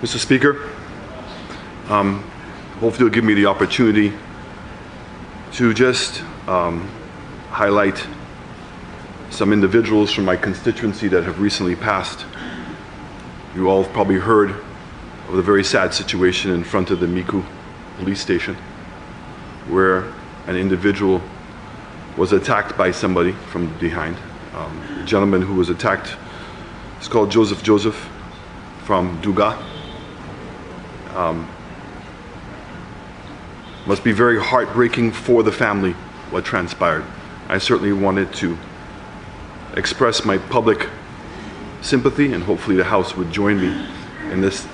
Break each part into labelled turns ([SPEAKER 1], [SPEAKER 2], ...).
[SPEAKER 1] Mr. Speaker, hopefully you'll give me the opportunity to just highlight some individuals from my constituency that have recently passed. You all have probably heard of the very sad situation in front of the Micoud police station, where an individual was attacked by somebody from behind. The gentleman who was attacked is called Joseph from Duga. Must be very heartbreaking for the family what transpired. I certainly wanted to express my public sympathy, and hopefully the House would join me in this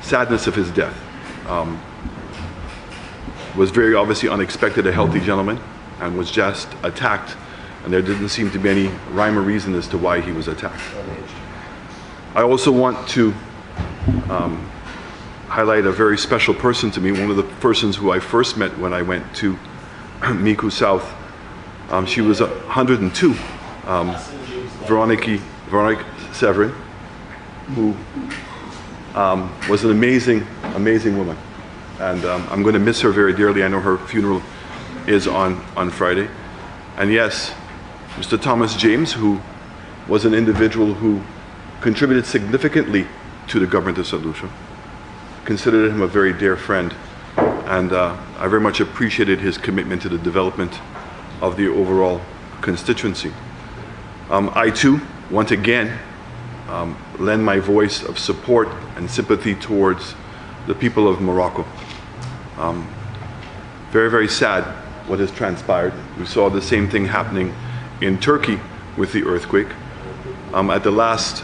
[SPEAKER 1] sadness of his death. Was very obviously unexpected, a healthy gentleman, and was just attacked, and there didn't seem to be any rhyme or reason as to why he was attacked. I also want to highlight a very special person to me, one of the persons who I first met when I went to Micoud South. She was 102, Veronique Severin, who was an amazing woman. And I'm going to miss her very dearly. I know her funeral is on Friday. And yes, Mr. Thomas James, who was an individual who contributed significantly to the government of St. Lucia, considered him a very dear friend, and I very much appreciated his commitment to the development of the overall constituency. I too want again lend my voice of support and sympathy towards the people of Morocco. Very, very sad what has transpired. We saw the same thing happening in Turkey with the earthquake. At the last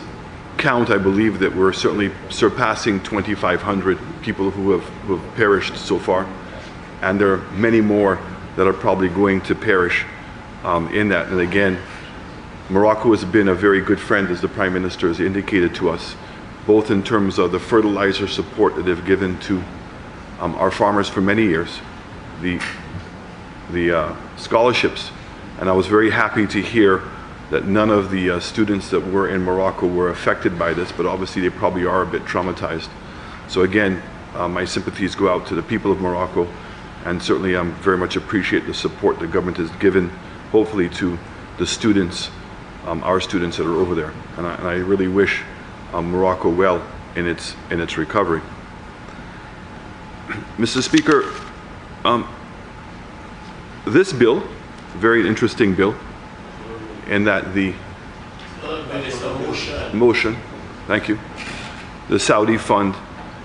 [SPEAKER 1] count, I believe that we're certainly surpassing 2,500 people who have perished so far, and there are many more that are probably going to perish in that. And again, Morocco has been a very good friend, as the Prime Minister has indicated to us, both in terms of the fertilizer support that they've given to our farmers for many years, the scholarships, and I was very happy to hear that none of the students that were in Morocco were affected by this, but obviously they probably are a bit traumatized. So again, my sympathies go out to the people of Morocco, and certainly very much appreciate the support the government has given, hopefully to the students, our students that are over there. And I really wish Morocco well in its recovery. Mr. Speaker, this bill, very interesting bill, in that the motion, thank you, the Saudi fund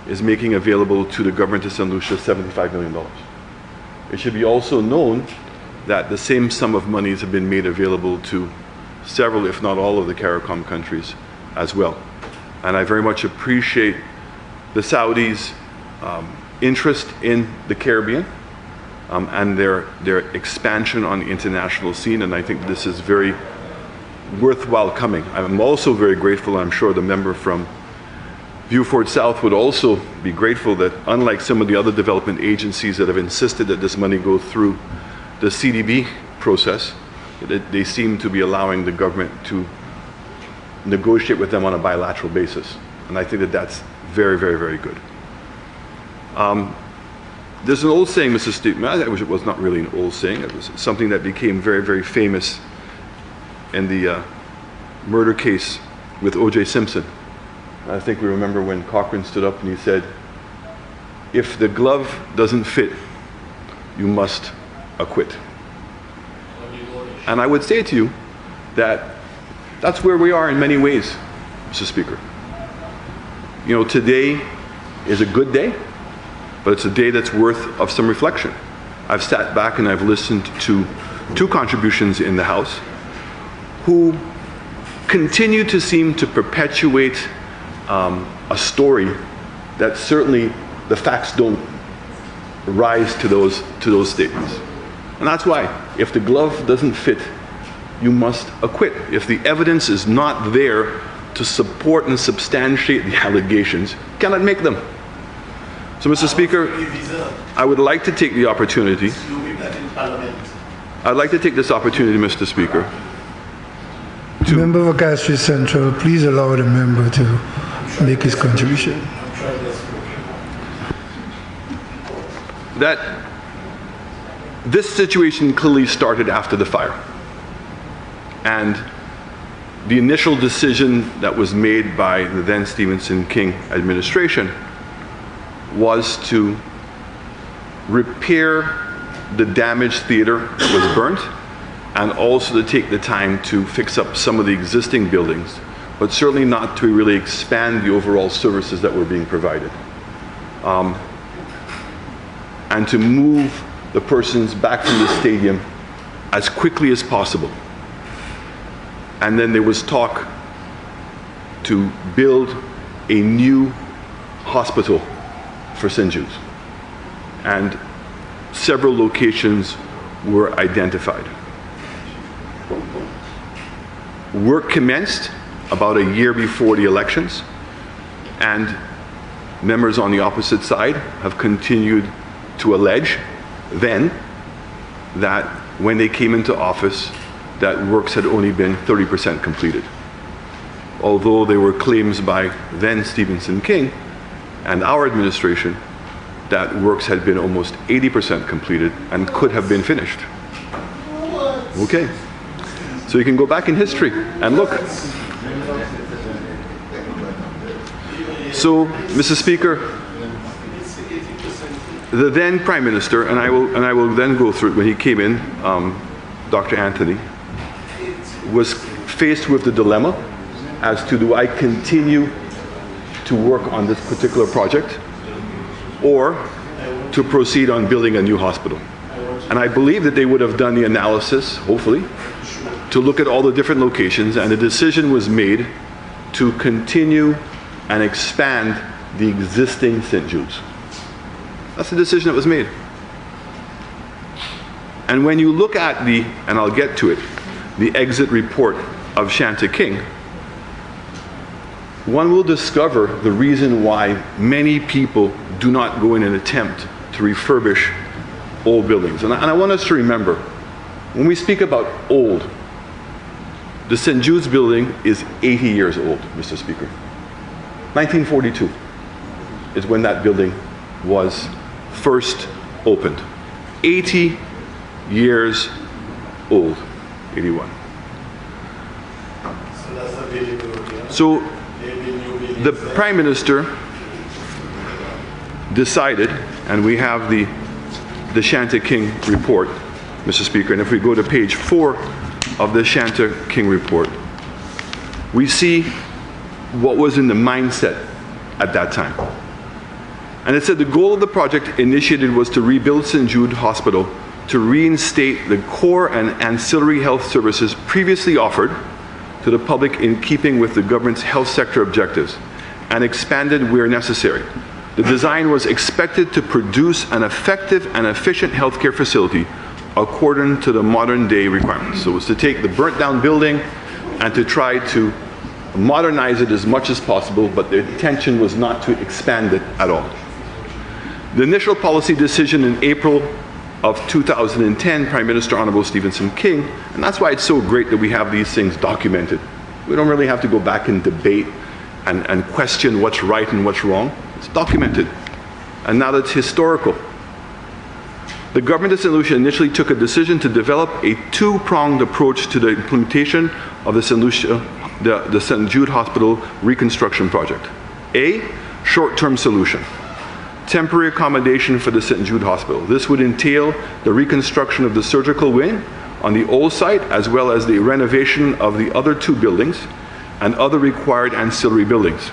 [SPEAKER 1] is making available to the government of St. Lucia $75 million. It should be also known that the same sum of monies have been made available to several, if not all, of the CARICOM countries as well. And I very much appreciate the Saudis' interest in the Caribbean and their expansion on the international scene, and I think this is very worthwhile coming. I'm also very grateful, I'm sure the member from Beaufort South would also be grateful, that unlike some of the other development agencies that have insisted that this money go through the CDB process, they seem to be allowing the government to negotiate with them on a bilateral basis. And I think that that's very, very, very good. There's an old saying, Mr. Steve, I wish it was not really an old saying, it was something that became very, very famous in the murder case with O.J. Simpson. I think we remember when Cochran stood up and he said, if the glove doesn't fit, you must acquit. And I would say to you that that's where we are in many ways, Mr. Speaker. You know, today is a good day, but it's a day that's worth of some reflection. I've sat back and I've listened to two contributions in the House who continue to seem to perpetuate a story that certainly the facts don't rise to those statements. And that's why, if the glove doesn't fit, you must acquit. If the evidence is not there to support and substantiate the allegations, you cannot make them. So, Mr. Speaker, I would like to take the opportunity. I'd like to take this opportunity, Mr. Speaker.
[SPEAKER 2] Member of Castries Central, please allow the member to make his contribution.
[SPEAKER 1] that this situation clearly started after the fire. And the initial decision that was made by the then Stevenson King administration was to repair the damaged theater that was burnt, and also to take the time to fix up some of the existing buildings, but certainly not to really expand the overall services that were being provided. And to move the persons back from the stadium as quickly as possible. And then there was talk to build a new hospital for St. Jude's. And several locations were identified. Work commenced about a year before the elections, and members on the opposite side have continued to allege then that when they came into office, that works had only been 30% completed. Although there were claims by then Stevenson King and our administration that works had been almost 80% completed and could have been finished. Okay, so you can go back in history and look. So, Mr. Speaker, the then Prime Minister, and I will then go through it when he came in, Dr. Anthony, was faced with the dilemma as to, do I continue to work on this particular project or to proceed on building a new hospital? And I believe that they would have done the analysis, hopefully, to look at all the different locations, and the decision was made to continue and expand the existing St. Jude's. That's the decision that was made. And when you look at the, and I'll get to it, the exit report of Shanta King, one will discover the reason why many people do not go in an attempt to refurbish old buildings. And I want us to remember, when we speak about old, the St. Jude's building is 80 years old, Mr. Speaker. 1942 is when that building was first opened. 80 years old, 81. So the Prime Minister decided, and we have the Shanta King report, Mr. Speaker, and if we go to page 4 of the Shanta King report, we see what was in the mindset at that time. And it said the goal of the project initiated was to rebuild St. Jude Hospital to reinstate the core and ancillary health services previously offered to the public in keeping with the government's health sector objectives, and expanded where necessary. The design was expected to produce an effective and efficient healthcare facility according to the modern day requirements. So it was to take the burnt down building and to try to modernize it as much as possible, but the intention was not to expand it at all. The initial policy decision in April of 2010, Prime Minister Honorable Stevenson King, and that's why it's so great that we have these things documented. We don't really have to go back and debate and question what's right and what's wrong. It's documented. And now that it's historical. The government of St. Lucia initially took a decision to develop a two-pronged approach to the implementation of the St. Jude Hospital reconstruction project. A, short-term solution. Temporary accommodation for the St. Jude Hospital. This would entail the reconstruction of the surgical wing on the old site, as well as the renovation of the other two buildings and other required ancillary buildings.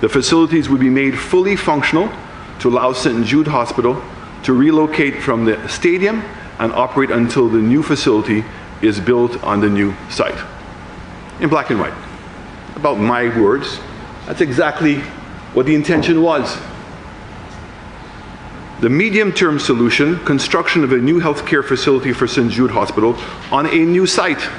[SPEAKER 1] The facilities would be made fully functional to allow St. Jude Hospital to relocate from the stadium and operate until the new facility is built on the new site. In black and white. About my words, that's exactly what the intention was. The medium-term solution, construction of a new healthcare facility for St. Jude Hospital on a new site.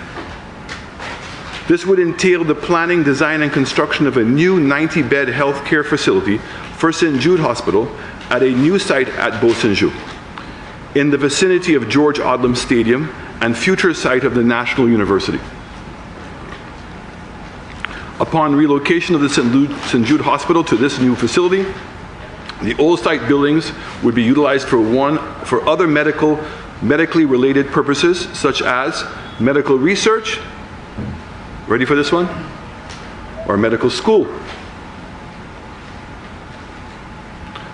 [SPEAKER 1] This would entail the planning, design, and construction of a new 90-bed healthcare facility for St. Jude Hospital at a new site at Beau-Saint-Jude, in the vicinity of George Odlum Stadium and future site of the National University. Upon relocation of the St. Jude Hospital to this new facility, The old site buildings would be utilized for other medically related purposes, such as medical research. Ready for this one? Or medical school.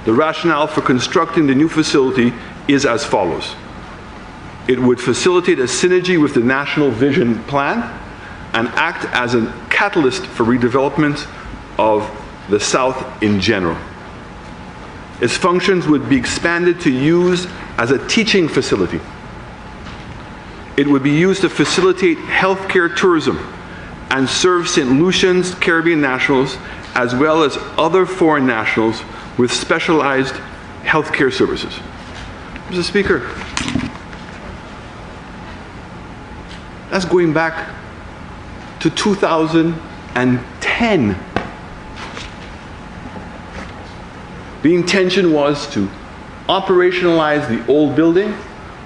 [SPEAKER 1] The rationale for constructing the new facility is as follows. It would facilitate a synergy with the National Vision Plan and act as a catalyst for redevelopment of the South in general. Its functions would be expanded to use as a teaching facility. It would be used to facilitate healthcare tourism and serve St. Lucians Caribbean nationals as well as other foreign nationals with specialized healthcare services. Mr. Speaker, that's going back to 2010. The intention was to operationalize the old building,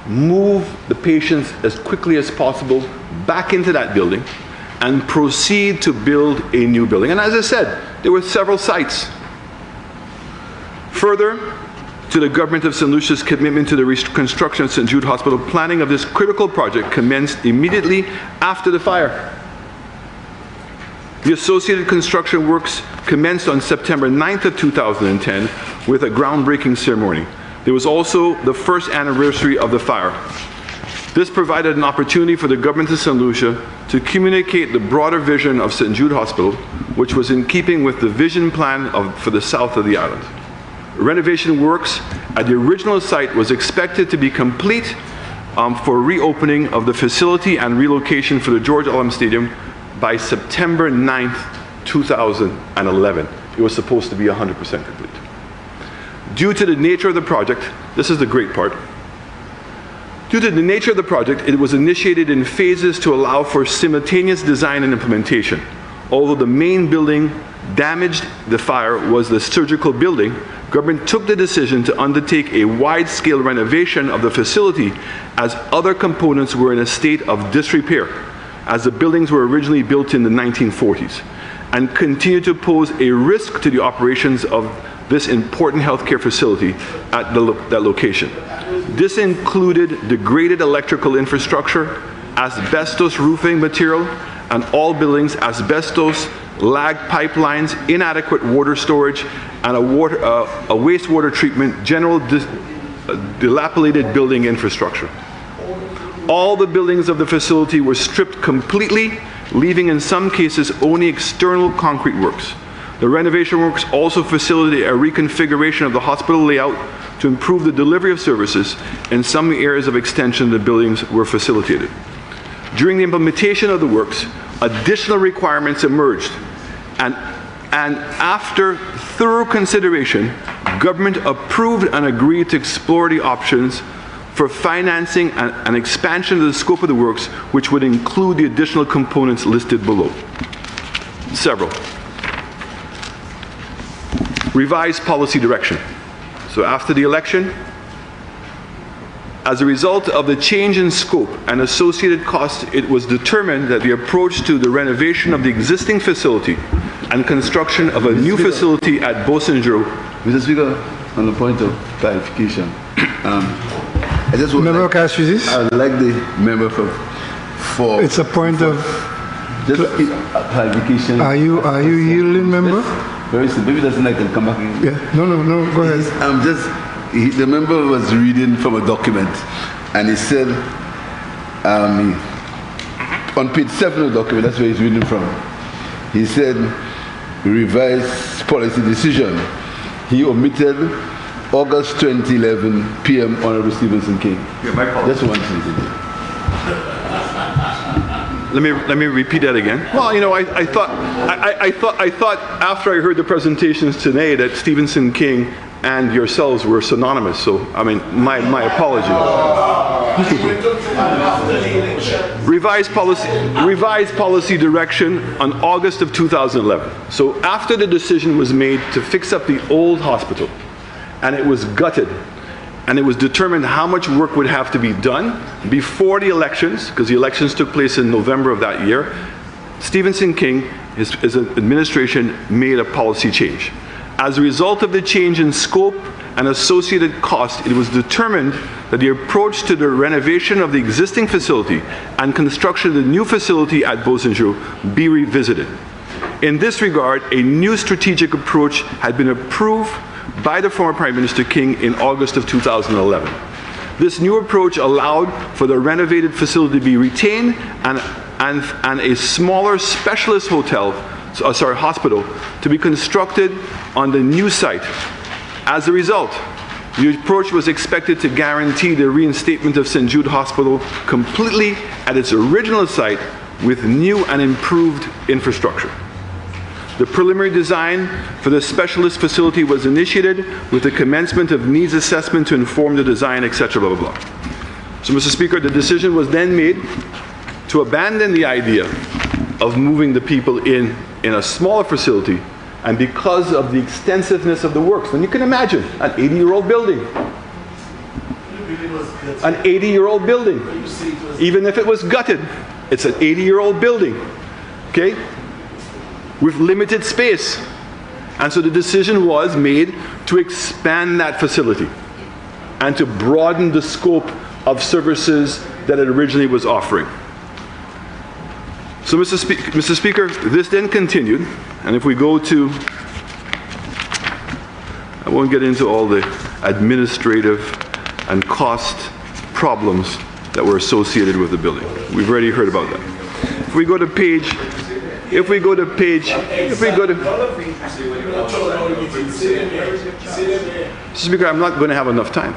[SPEAKER 1] move the patients as quickly as possible back into that building, and proceed to build a new building. And as I said, there were several sites. Further to the government of St. Lucia's commitment to the reconstruction of St. Jude Hospital, planning of this critical project commenced immediately after the fire. The associated construction works commenced on September 9th of 2010 with a groundbreaking ceremony. There was also the first anniversary of the fire. This provided an opportunity for the government of St. Lucia to communicate the broader vision of St. Jude Hospital, which was in keeping with the vision plan for the south of the island. Renovation works at the original site was expected to be complete for reopening of the facility and relocation for the George Ullom Stadium by September 9th, 2011. It was supposed to be 100% complete. Due to the nature of the project, this is the great part. Due to the nature of the project, it was initiated in phases to allow for simultaneous design and implementation. Although the main building damaged the fire was the surgical building, government took the decision to undertake a wide-scale renovation of the facility as other components were in a state of disrepair, as the buildings were originally built in the 1940s, and continue to pose a risk to the operations of this important healthcare facility at that location. This included degraded electrical infrastructure, asbestos roofing material, and all buildings, asbestos, lagged pipelines, inadequate water storage, and a wastewater treatment, general dilapidated building infrastructure. All the buildings of the facility were stripped completely, leaving in some cases only external concrete works. The renovation works also facilitated a reconfiguration of the hospital layout to improve the delivery of services. In some areas of extension, the buildings were facilitated. During the implementation of the works, additional requirements emerged, and after thorough consideration, government approved and agreed to explore the options for financing an expansion of the scope of the works, which would include the additional components listed below. Several. Revised policy direction. So after the election, as a result of the change in scope and associated costs, it was determined that the approach to the renovation of the existing facility and construction of a new facility at Beausejour.
[SPEAKER 3] Mr. Speaker, on the point of clarification, I just would
[SPEAKER 2] Member
[SPEAKER 3] like,
[SPEAKER 2] Kasfizis?
[SPEAKER 3] I would like the member for
[SPEAKER 2] It's a point of
[SPEAKER 3] just clarification.
[SPEAKER 2] Are you yielding, member?
[SPEAKER 3] Very simple. Maybe doesn't like to come back in.
[SPEAKER 2] Yeah. No. Go ahead.
[SPEAKER 3] The member was reading from a document, and he said, on page 7 of the document, that's where he's reading from. He said, revised policy decision. He omitted August 2011 PM Honorable Stevenson King.
[SPEAKER 1] Yeah, my apologies.
[SPEAKER 3] Just one thing.
[SPEAKER 1] Let me repeat that again. Well, you know, I thought after I heard the presentations today that Stevenson King and yourselves were synonymous. So, I mean, my apology. Revised policy direction on August of 2011. So after the decision was made to fix up the old hospital, and it was gutted, and it was determined how much work would have to be done before the elections, because the elections took place in November of that year, Stevenson King, his administration, made a policy change. As a result of the change in scope and associated cost, it was determined that the approach to the renovation of the existing facility and construction of the new facility at St Jude be revisited. In this regard, a new strategic approach had been approved by the former Prime Minister King in August of 2011. This new approach allowed for the renovated facility to be retained and a smaller specialist hospital to be constructed on the new site. As a result, the approach was expected to guarantee the reinstatement of St Jude Hospital completely at its original site with new and improved infrastructure. The preliminary design for the specialist facility was initiated with the commencement of needs assessment to inform the design, etc., blah, blah, blah. So, Mr. Speaker, the decision was then made to abandon the idea of moving the people in a smaller facility, and because of the extensiveness of the works. And you can imagine an 80-year-old building. An 80-year-old building. Even if it was gutted, it's an 80-year-old building. Okay? With limited space. And so the decision was made to expand that facility and to broaden the scope of services that it originally was offering. So, Mr. Speaker, this then continued, and if we go to, I won't get into all the administrative and cost problems that were associated with the building. We've already heard about that. If we go to Mr. Speaker, I'm not going to have enough time.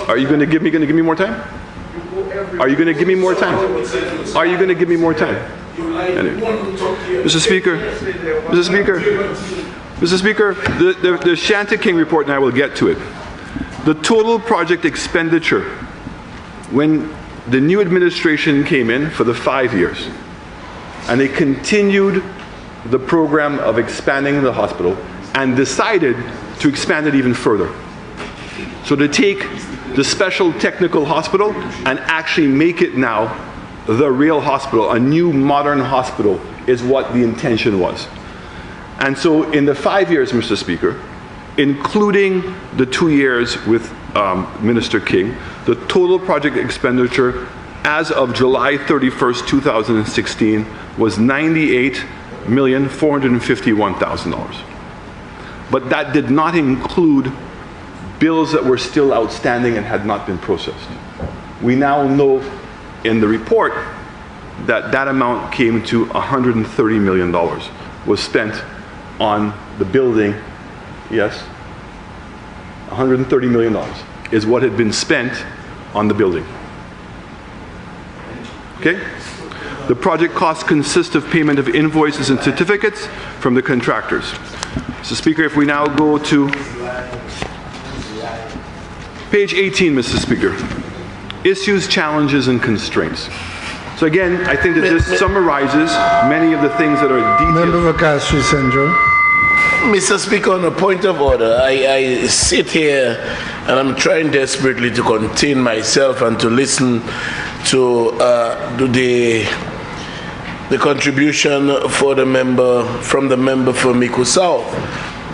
[SPEAKER 1] Are you going to give me more time? Are you going to give me more time? Are you going to give me more time? Anyway. Mr. Speaker, the Shanty King report, and I will get to it. The total project expenditure when the new administration came in for the 5 years, and they continued the program of expanding the hospital and decided to expand it even further. So to take the special technical hospital and actually make it now the real hospital, a new modern hospital, is what the intention was. And so in the 5 years, Mr. Speaker, including the 2 years with Minister King, the total project expenditure as of July 31st, 2016 was $98,451,000. But that did not include bills that were still outstanding and had not been processed. We now know in the report that that amount came to $130 million was spent on the building. Yes, $130 million is what had been spent on the building. Okay? The project costs consist of payment of invoices and certificates from the contractors. So, Speaker, if we now go to page 18, Mr. Speaker, issues, challenges, and constraints. So again, I think that this summarizes many of the things that are detailed.
[SPEAKER 2] Member for Castro Central.
[SPEAKER 4] Mr. Speaker, on a point of order, I sit here and I'm trying desperately to contain myself and to listen to the contribution for the member from the member for Miku South.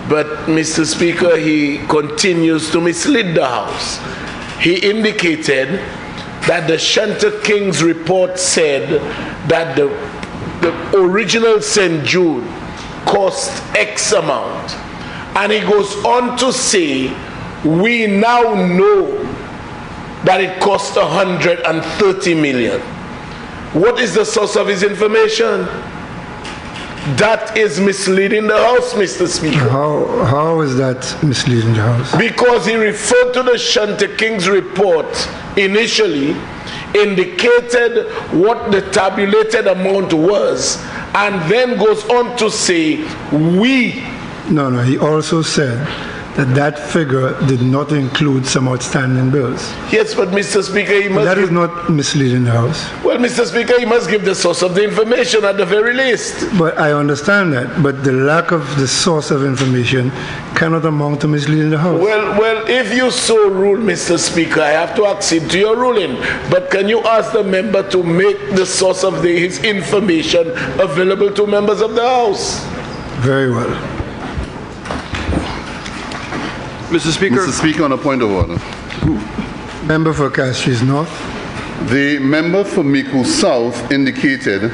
[SPEAKER 4] But Mr. Speaker, he continues to mislead the House. He indicated that the Shanty King's report said that the original St. Jude cost X amount. And he goes on to say, we now know that it cost 130 million. What is the source of his information? That is misleading the House, Mr. Speaker.
[SPEAKER 2] How is that misleading the House?
[SPEAKER 4] Because he referred to the Shanty King's report initially, indicated what the tabulated amount was, and then goes on to say, we.
[SPEAKER 2] No, he also said that figure did not include some outstanding bills.
[SPEAKER 4] Yes, but Mr. Speaker, he must...
[SPEAKER 2] That is not misleading the House.
[SPEAKER 4] Well, Mr. Speaker, he must give the source of the information at the very least.
[SPEAKER 2] But I understand that. But the lack of the source of information cannot amount to misleading the House.
[SPEAKER 4] Well, if you so rule, Mr. Speaker, I have to accede to your ruling. But can you ask the member to make the source of his information available to members of the House?
[SPEAKER 2] Very well.
[SPEAKER 1] Mr. Speaker.
[SPEAKER 3] Mr. Speaker, on a point of order.
[SPEAKER 2] Member for Castries North.
[SPEAKER 3] The member for Mico South indicated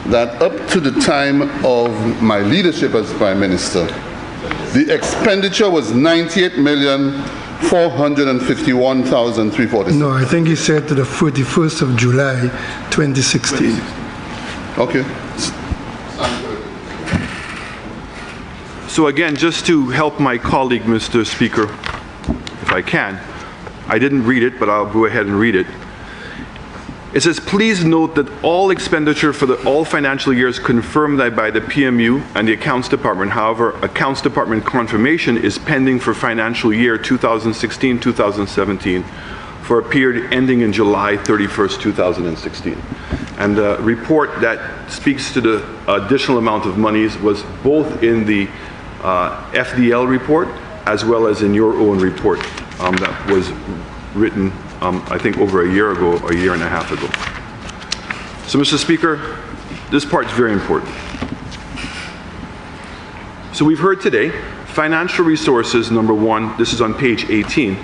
[SPEAKER 3] that up to the time of my leadership as Prime Minister, the expenditure was 98,451,346.
[SPEAKER 2] No, I think he said to the 31st of July, 2016.
[SPEAKER 3] Okay.
[SPEAKER 1] So again, just to help my colleague, Mr. Speaker, if I can, I didn't read it, but I'll go ahead and read it. It says, please note that all expenditure for all financial years confirmed by the PMU and the Accounts Department. However, Accounts Department confirmation is pending for financial year 2016-2017 for a period ending in July 31st, 2016. And the report that speaks to the additional amount of monies was both in the FDL report as well as in your own report that was written I think over a year ago, a year and a half ago. So, Mr. Speaker, this part's very important. So we've heard today, financial resources, number one, this is on page 18,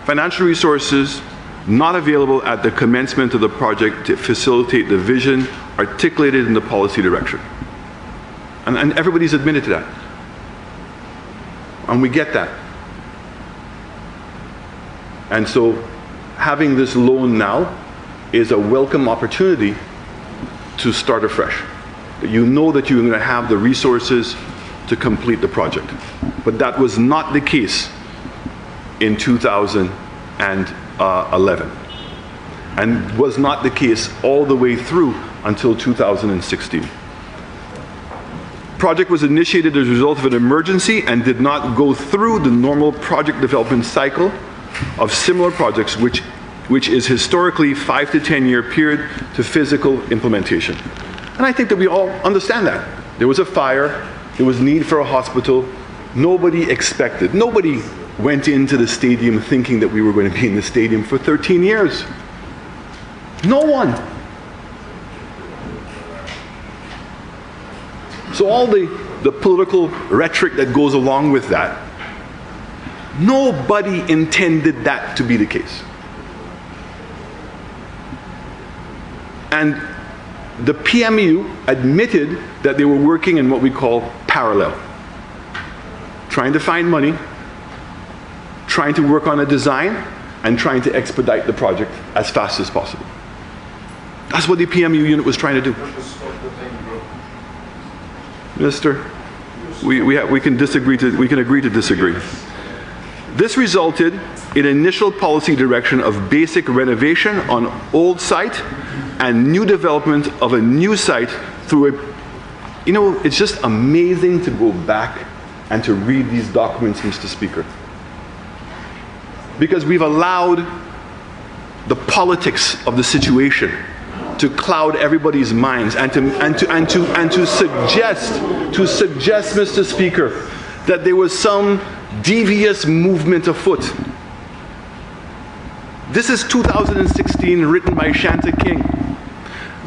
[SPEAKER 1] financial resources not available at the commencement of the project to facilitate the vision articulated in the policy direction. And everybody's admitted to that. And we get that. And so, having this loan now is a welcome opportunity to start afresh. You know that you're going to have the resources to complete the project. But that was not the case in 2011 and was not the case all the way through until 2016. Project was initiated as a result of an emergency and did not go through the normal project development cycle of similar projects, which is historically 5 to 10 year period to physical implementation. And I think that we all understand that. There was a fire, there was need for a hospital. Nobody expected, nobody went into the stadium thinking that we were going to be in the stadium for 13 years. No one. So all the political rhetoric that goes along with that, nobody intended that to be the case. And the PMU admitted that they were working in what we call parallel. Trying to find money, trying to work on a design, and trying to expedite the project as fast as possible. That's what the PMU unit was trying to do. Minister, we can agree to disagree. This resulted in initial policy direction of basic renovation on old site and new development of a new site through a, it's just amazing to go back and to read these documents, Mr. Speaker. Because we've allowed the politics of the situation to cloud everybody's minds and to suggest, Mr. Speaker, that there was some devious movement afoot. This is 2016, written by Shanta King.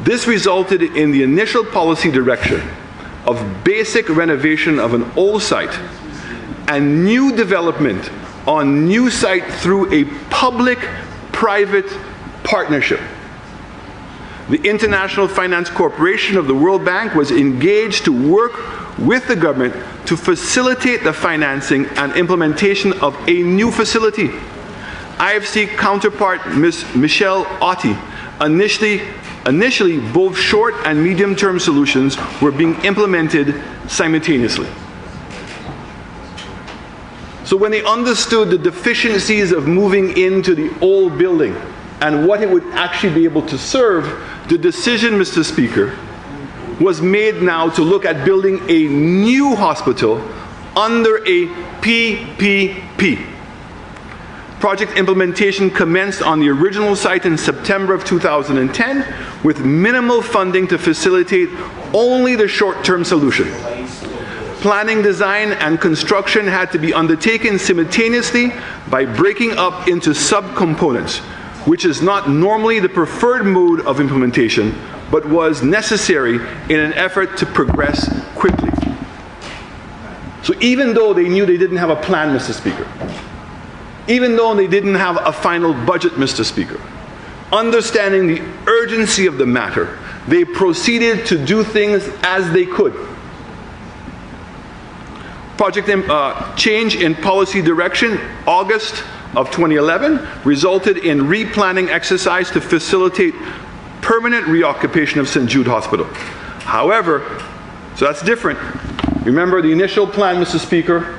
[SPEAKER 1] This resulted in the initial policy direction of basic renovation of an old site and new development on new site through a public-private partnership. The International Finance Corporation of the World Bank was engaged to work with the government to facilitate the financing and implementation of a new facility. IFC counterpart Ms. Michelle Otti, initially both short and medium-term solutions were being implemented simultaneously. So when they understood the deficiencies of moving into the old building and what it would actually be able to serve, the decision, Mr. Speaker, was made now to look at building a new hospital under a PPP. Project implementation commenced on the original site in September of 2010 with minimal funding to facilitate only the short-term solution. Planning, design, and construction had to be undertaken simultaneously by breaking up into subcomponents, which is not normally the preferred mode of implementation, but was necessary in an effort to progress quickly. So even though they knew they didn't have a plan, Mr. Speaker, even though they didn't have a final budget, Mr. Speaker, understanding the urgency of the matter, they proceeded to do things as they could. Project change in policy direction, August of 2011, resulted in replanning exercise to facilitate permanent reoccupation of St Jude Hospital. However, so that's different. Remember, the initial plan, Mr. Speaker,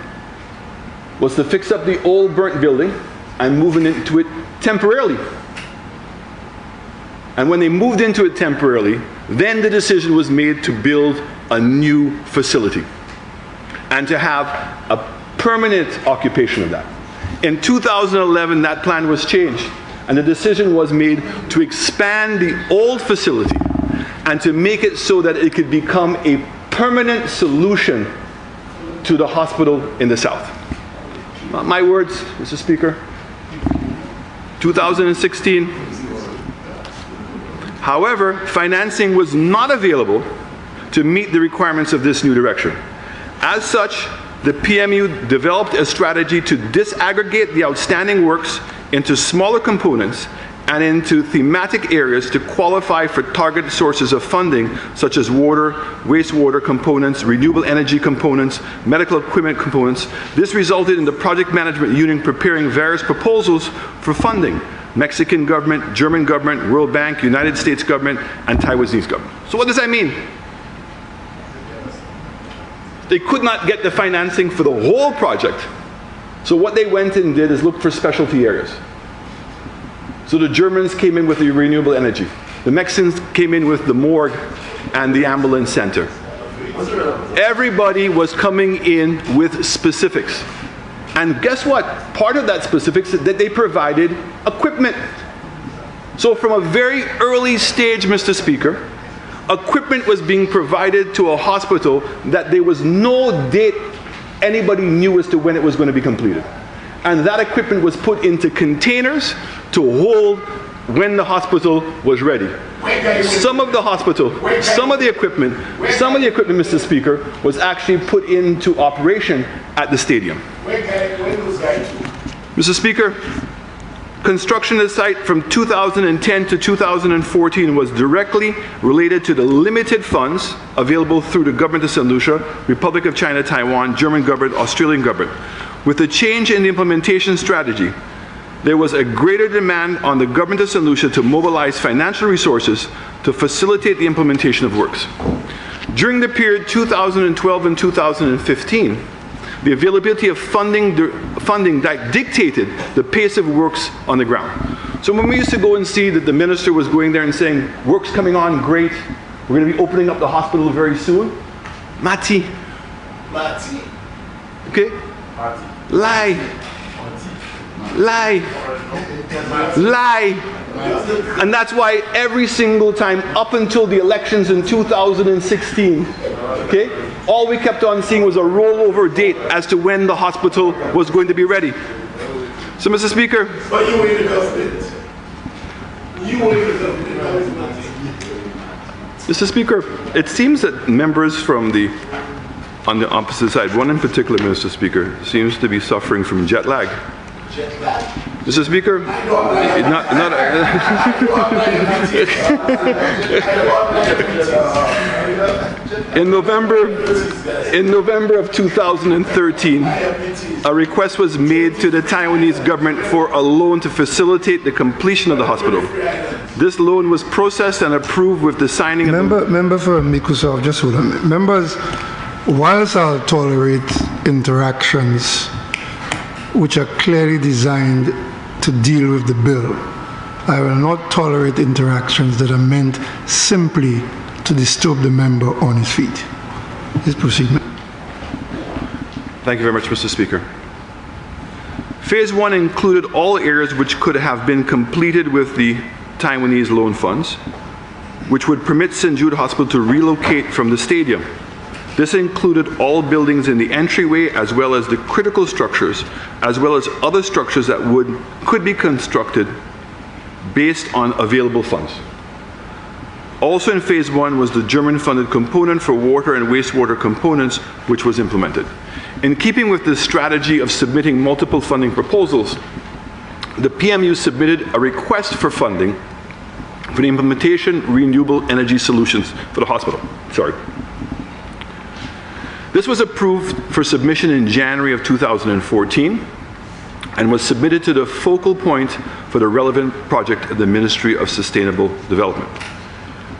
[SPEAKER 1] was to fix up the old burnt building and move into it temporarily. And when they moved into it temporarily, then the decision was made to build a new facility and to have a permanent occupation of that. In 2011, that plan was changed, and the decision was made to expand the old facility and to make it so that it could become a permanent solution to the hospital in the south. Not my words, Mr. Speaker. 2016. However, financing was not available to meet the requirements of this new direction. As such, the PMU developed a strategy to disaggregate the outstanding works into smaller components and into thematic areas to qualify for targeted sources of funding, such as water, wastewater components, renewable energy components, medical equipment components. This resulted in the project management unit preparing various proposals for funding: Mexican government, German government, World Bank, United States government, and Taiwanese government. So what does that mean? They could not get the financing for the whole project. So what they went and did is look for specialty areas. So the Germans came in with the renewable energy. The Mexicans came in with the morgue and the ambulance center. Everybody was coming in with specifics. And guess what? Part of that specifics is that they provided equipment. So from a very early stage, Mr. Speaker, equipment was being provided to a hospital that there was no date anybody knew as to when it was going to be completed. And that equipment was put into containers to hold when the hospital was ready. Some of the equipment, Mr. Speaker, was actually put into operation at the stadium. Mr. Speaker, construction of the site from 2010 to 2014 was directly related to the limited funds available through the Government of St. Lucia, Republic of China, Taiwan, German government, Australian government. With the change in the implementation strategy, there was a greater demand on the Government of St. Lucia to mobilize financial resources to facilitate the implementation of works. During the period 2012 and 2015, the availability of funding dictated the pace of works on the ground. So when we used to go and see that the minister was going there and saying, work's coming on, great, we're going to be opening up the hospital very soon. Mati. Okay? Lie. And that's why every single time up until the elections in 2016, okay, all we kept on seeing was a rollover date as to when the hospital was going to be ready. So, Mr. Speaker.
[SPEAKER 4] But you were in the government.
[SPEAKER 1] Mr. Speaker, it seems that members from on the opposite side, one in particular, Mr. Speaker, seems to be suffering from jet lag. Mr. Speaker, in November of 2013, a request was made to the Taiwanese government for a loan to facilitate the completion of the hospital. This loan was processed and approved with the signing of
[SPEAKER 2] Member for Microsoft, just hold on. Members, whilst I'll tolerate interactions which are clearly designed to deal with the bill, I will not tolerate interactions that are meant simply to disturb the member on his feet. Please proceed.
[SPEAKER 1] Thank you very much, Mr. Speaker. Phase 1 included all areas which could have been completed with the Taiwanese loan funds, which would permit St. Jude Hospital to relocate from the stadium. This included all buildings in the entryway, as well as the critical structures, as well as other structures that could be constructed based on available funds. Also in phase 1 was the German-funded component for water and wastewater components, which was implemented. In keeping with the strategy of submitting multiple funding proposals, the PMU submitted a request for funding for the implementation of renewable energy solutions for the hospital. This was approved for submission in January of 2014 and was submitted to the focal point for the relevant project of the Ministry of Sustainable Development.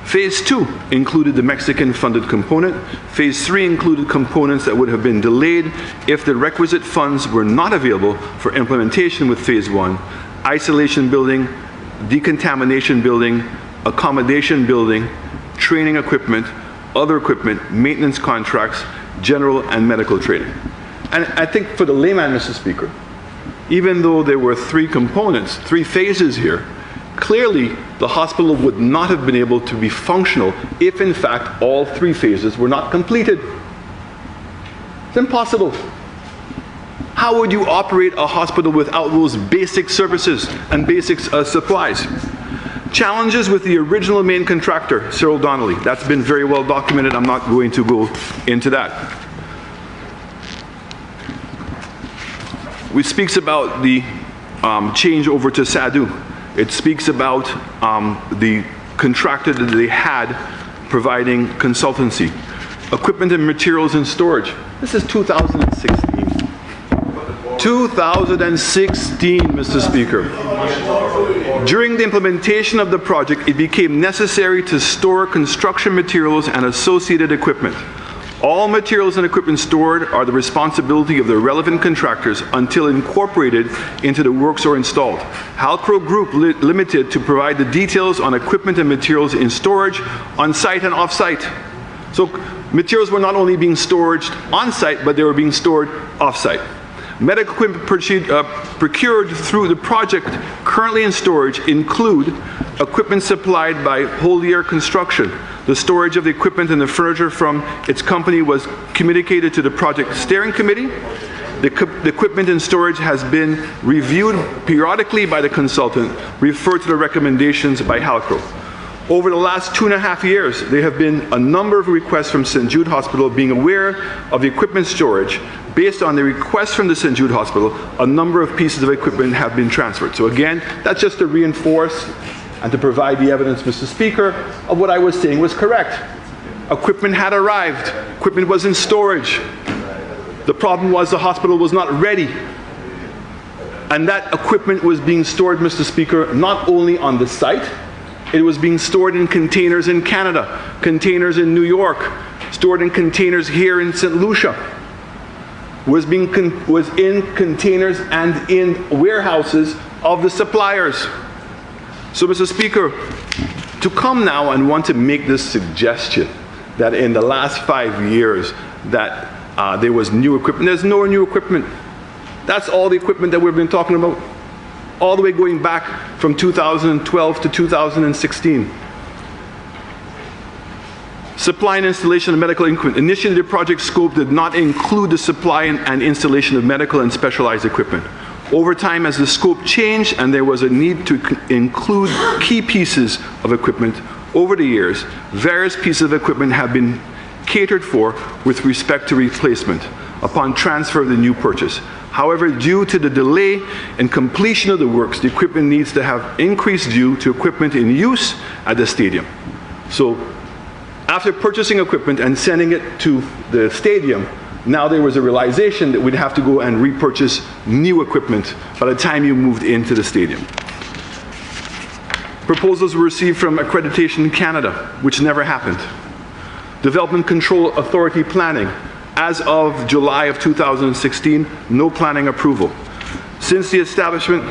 [SPEAKER 1] Phase 2 included the Mexican-funded component. Phase 3 included components that would have been delayed if the requisite funds were not available for implementation with Phase 1, isolation building, decontamination building, accommodation building, training equipment, other equipment, maintenance contracts, general and medical training. And I think for the layman, Mr. Speaker, even though there were 3 components, 3 phases here, clearly the hospital would not have been able to be functional if in fact all 3 phases were not completed. It's impossible. How would you operate a hospital without those basic services and basic supplies? Challenges with the original main contractor, Cyril Donnelly. That's been very well documented. I'm not going to go into that. It speaks about the change over to SADU. It speaks about the contractor that they had providing consultancy. Equipment and materials and storage. This is 2016. 2016, Mr. Speaker. During the implementation of the project, it became necessary to store construction materials and associated equipment. All materials and equipment stored are the responsibility of the relevant contractors until incorporated into the works or installed. Halcro Group Limited to provide the details on equipment and materials in storage on-site and off-site. So materials were not only being stored on-site, but they were being stored off-site. Medical equipment procured through the project currently in storage include equipment supplied by Holier Construction. The storage of the equipment and the furniture from its company was communicated to the project steering committee. The equipment in storage has been reviewed periodically by the consultant, referred to the recommendations by Halcro. Over the last 2.5 years, there have been a number of requests from St Jude Hospital being aware of the equipment storage. Based on the request from the St Jude Hospital, a number of pieces of equipment have been transferred. So again, that's just to reinforce and to provide the evidence, Mr. Speaker, of what I was saying was correct. Equipment had arrived. Equipment was in storage. The problem was the hospital was not ready. And that equipment was being stored, Mr. Speaker, not only on the site, it was being stored in containers in Canada, containers in New York, stored in containers here in St. Lucia, was in containers and in warehouses of the suppliers. So, Mr. Speaker, to come now and want to make this suggestion that in the last 5 years that there was new equipment, there's no new equipment. That's all the equipment that we've been talking about, all the way going back from 2012 to 2016. Supply and installation of medical equipment. Initially, the project scope did not include the supply and installation of medical and specialized equipment. Over time, as the scope changed and there was a need to include key pieces of equipment, over the years, various pieces of equipment have been catered for with respect to replacement upon transfer of the new purchase. However, due to the delay in completion of the works, the equipment needs to have increased due to equipment in use at the stadium. So, after purchasing equipment and sending it to the stadium, now there was a realization that we'd have to go and repurchase new equipment by the time you moved into the stadium. Proposals were received from Accreditation Canada, which never happened. Development Control Authority planning. As of July of 2016, no planning approval. Since the establishment,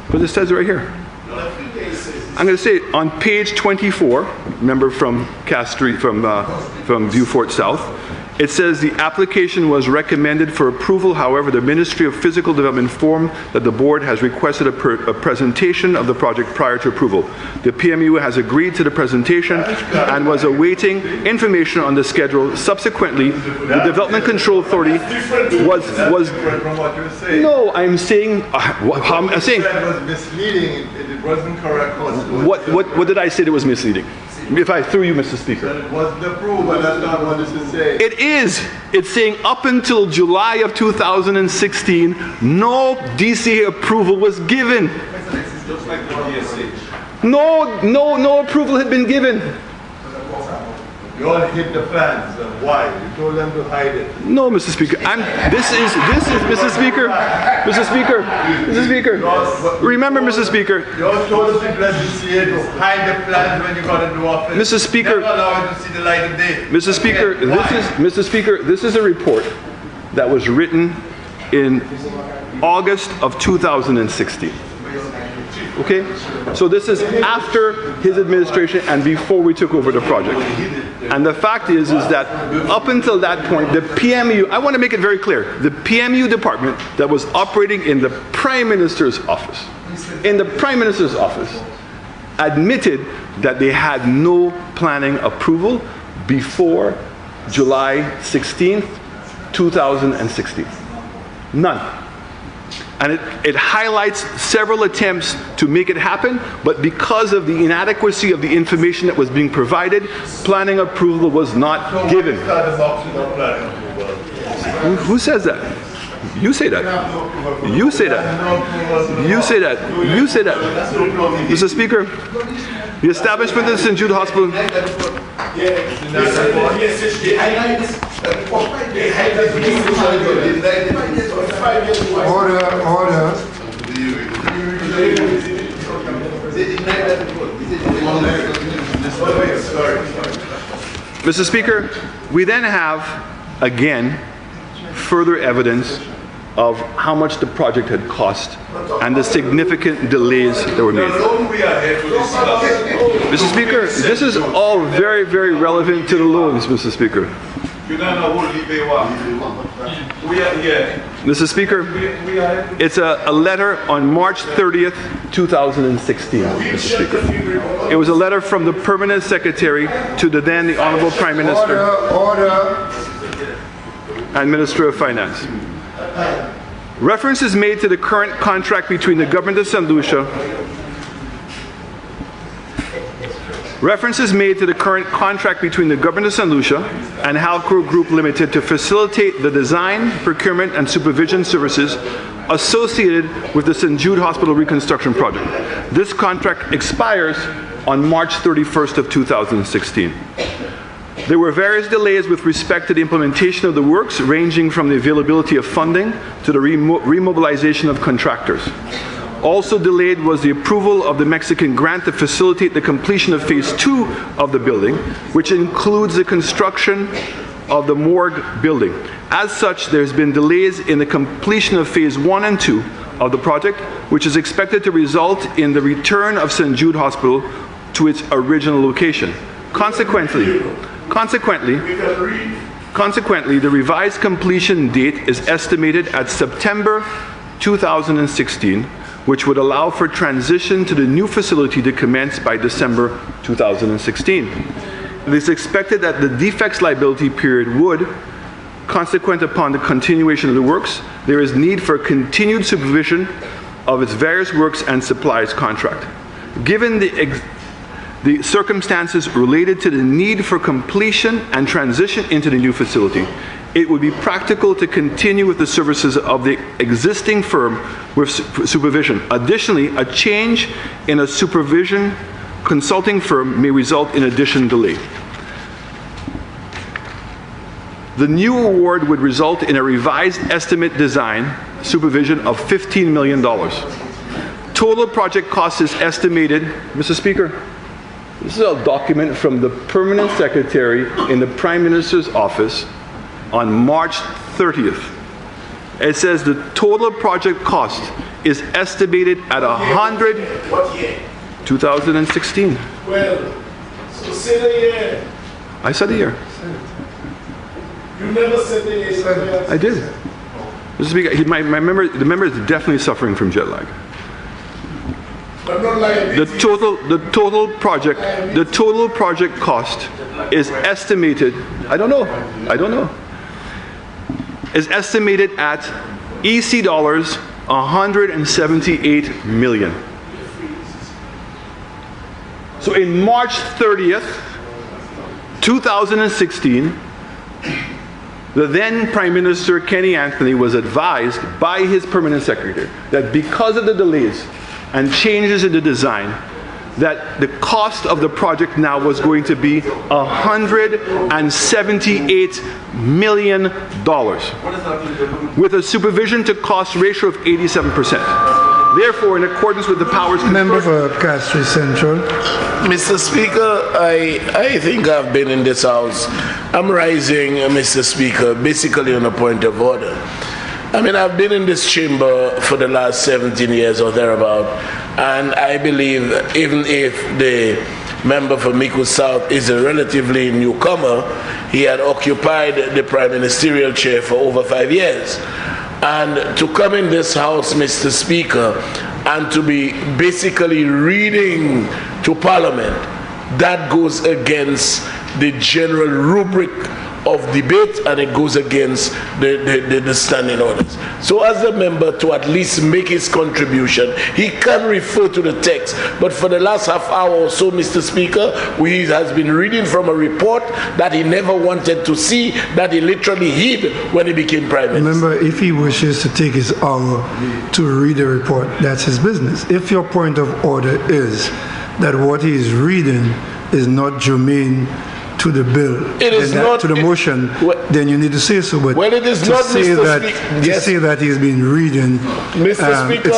[SPEAKER 1] but it says right here. I'm going to say on page 24, remember from Cass Street, from Viewfort South, it says the application was recommended for approval. However, the Ministry of Physical Development informed that the board has requested a presentation of the project prior to approval. The PMU has agreed to the presentation and was awaiting information on the schedule. Subsequently, the Development Control Authority was
[SPEAKER 5] from what you're saying.
[SPEAKER 1] No, I'm saying I'm saying
[SPEAKER 5] it was misleading. It wasn't correct.
[SPEAKER 1] what did I say that was misleading? If I through you, Mr. Speaker.
[SPEAKER 5] It wasn't approved, but that's not what this is saying.
[SPEAKER 1] It is. It's saying up until July of 2016, no DCA approval was given.
[SPEAKER 5] Just like the DSH.
[SPEAKER 1] No approval had been given.
[SPEAKER 5] You all hid the plans. Why? You told them to hide it.
[SPEAKER 1] No, Mr. Speaker. This is, Mr. Speaker. Mr. Speaker. Remember, Mr. Speaker.
[SPEAKER 5] You all told the people at DCA to hide the plans when you got into office.
[SPEAKER 1] Mr. Speaker.
[SPEAKER 5] Never allow it to see the light of day.
[SPEAKER 1] Mr. Speaker, this is a report that was written in August of 2016. Okay? So this is after his administration and before we took over the project. And the fact is that up until that point, the PMU, I want to make it very clear, the PMU department that was operating in the Prime Minister's office, admitted that they had no planning approval before July 16th, 2016. None. And it highlights several attempts to make it happen, but because of the inadequacy of the information that was being provided, planning approval was not given. Who says that? You say that. You say that. You say that. You say that. Mr. Speaker, the establishment of St Jude Hospital.
[SPEAKER 2] Order.
[SPEAKER 1] Mr. Speaker, we then have, again, further evidence of how much the project had cost and the significant delays that were made. Mr. Speaker, this is all very, very relevant to the loans, Mr. Speaker. Mr. Speaker, it's a letter on March 30th, 2016, Mr. Speaker. It was a letter from the Permanent Secretary to the then the Honorable Prime Minister and Minister of Finance. Reference is made to the current contract between the Government of St. Lucia Reference is made to the current contract between the Government of St. Lucia and Halcro Group Limited to facilitate the design, procurement, and supervision services associated with the St. Jude Hospital reconstruction project. This contract expires on March 31st of 2016. There were various delays with respect to the implementation of the works, ranging from the availability of funding to the remobilization of contractors. Also delayed was the approval of the Mexican grant to facilitate the completion of Phase 2 of the building, which includes the construction of the morgue building. As such, there's been delays in the completion of Phase 1 and 2 of the project, which is expected to result in the return of St. Jude Hospital to its original location. Consequently, the revised completion date is estimated at September 2016, which would allow for transition to the new facility to commence by December 2016. It is expected that the defects liability period would, consequent upon the continuation of the works, there is need for continued supervision of its various works and supplies contract. Given the circumstances related to the need for completion and transition into the new facility, it would be practical to continue with the services of the existing firm with supervision. Additionally, a change in a supervision consulting firm may result in additional delay. The new award would result in a revised estimate design supervision of $15 million. Total project cost is estimated, Mr. Speaker, this is a document from the Permanent Secretary in the Prime Minister's office on March 30th. It says the total project cost is estimated at
[SPEAKER 4] What year?
[SPEAKER 1] 2016.
[SPEAKER 4] Well, so say the year.
[SPEAKER 1] I said a year.
[SPEAKER 4] You never said the year.
[SPEAKER 1] I did. Mr. Speaker, the member is definitely suffering from jet lag.
[SPEAKER 4] I'm not lying.
[SPEAKER 1] The total project cost is estimated, I don't know, is estimated at EC dollars 178 million. So So in March 30th, 2016, the then Prime Minister Kenny Anthony was advised by his permanent secretary that because of the delays and changes in the design, that the cost of the project now was going to be $178 million with a supervision to cost ratio of 87%. Therefore, in accordance with the powers
[SPEAKER 2] Member for Castries Central.
[SPEAKER 4] Mr. Speaker, I think I've been in this House. I'm rising, Mr. Speaker, basically on a point of order. I mean, I've been in this chamber for the last 17 years or thereabout, and I believe even if the member for Mico South is a relatively newcomer, he had occupied the prime ministerial chair for over 5 years. And to come in this House, Mr. Speaker, and to be basically reading to Parliament, that goes against the general rubric of debate, and it goes against the standing orders. So as a member, to at least make his contribution, he can refer to the text. But for the last half hour or so, Mr. Speaker, he has been reading from a report that he never wanted to see, that he literally hid when he became Prime Minister.
[SPEAKER 2] Remember, if he wishes to take his hour to read a report, that's his business. If your point of order is that what he is reading is not germane to the bill,
[SPEAKER 4] it is not
[SPEAKER 2] to the motion, then you need to say so. But
[SPEAKER 4] well, it is
[SPEAKER 2] to
[SPEAKER 4] not,
[SPEAKER 2] say
[SPEAKER 4] Mr.
[SPEAKER 2] that
[SPEAKER 4] Speaker.
[SPEAKER 2] to say that he's been reading,
[SPEAKER 4] Mr. Speaker,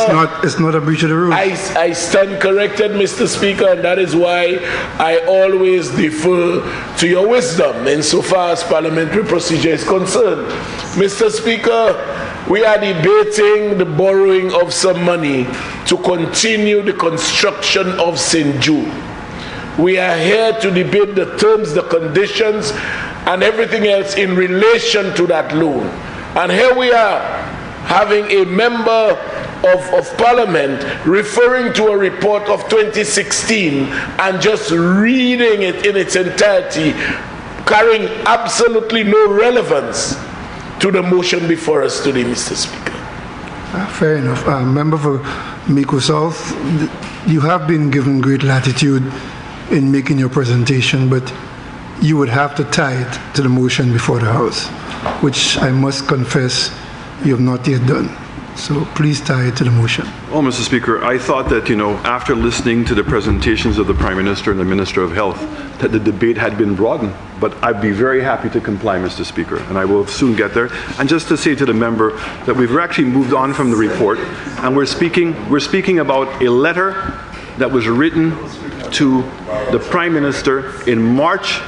[SPEAKER 2] it's not a breach of the rules.
[SPEAKER 4] I stand corrected, Mr. Speaker, and that is why I always defer to your wisdom insofar as parliamentary procedure is concerned. Mr. Speaker, we are debating the borrowing of some money to continue the construction of St. Jude. We are here to debate the terms, the conditions, and everything else in relation to that loan. And here we are having a member of Parliament referring to a report of 2016 and just reading it in its entirety, carrying absolutely no relevance to the motion before us today, Mr. Speaker.
[SPEAKER 2] Fair enough. Member for Mico South, you have been given great latitude in making your presentation, but you would have to tie it to the motion before the House, which I must confess you have not yet done. So please tie it to the motion.
[SPEAKER 1] Well, Mr. Speaker, I thought that, after listening to the presentations of the Prime Minister and the Minister of Health, that the debate had been broadened. But I'd be very happy to comply, Mr. Speaker, and I will soon get there. And just to say to the member that we've actually moved on from the report, and we're speaking about a letter that was written to the Prime Minister in March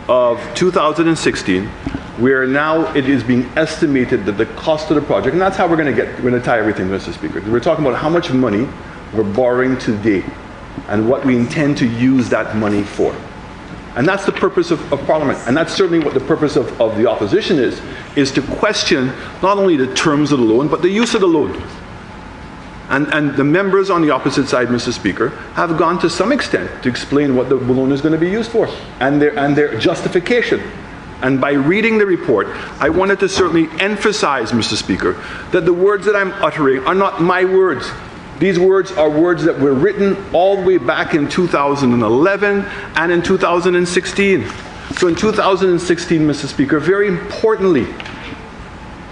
[SPEAKER 1] of 2016, where now it is being estimated that the cost of the project, and that's how we're going to tie everything, Mr. Speaker. We're talking about how much money we're borrowing today and what we intend to use that money for. And that's the purpose of Parliament, and that's certainly what the purpose of the opposition is to question not only the terms of the loan, but the use of the loan. And the members on the opposite side, Mr. Speaker, have gone to some extent to explain what the loan is going to be used for and their justification. And by reading the report, I wanted to certainly emphasize, Mr. Speaker, that the words that I'm uttering are not my words. These words are words that were written all the way back in 2011 and in 2016. So in 2016, Mr. Speaker, very importantly,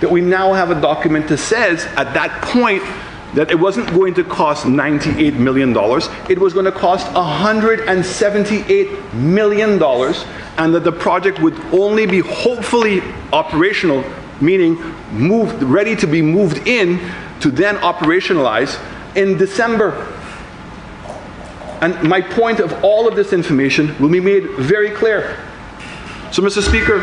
[SPEAKER 1] that we now have a document that says at that point that it wasn't going to cost $98 million, it was going to cost $178 million, and that the project would only be hopefully operational, meaning ready to be moved in to then operationalize in December. And my point of all of this information will be made very clear. So, Mr. Speaker,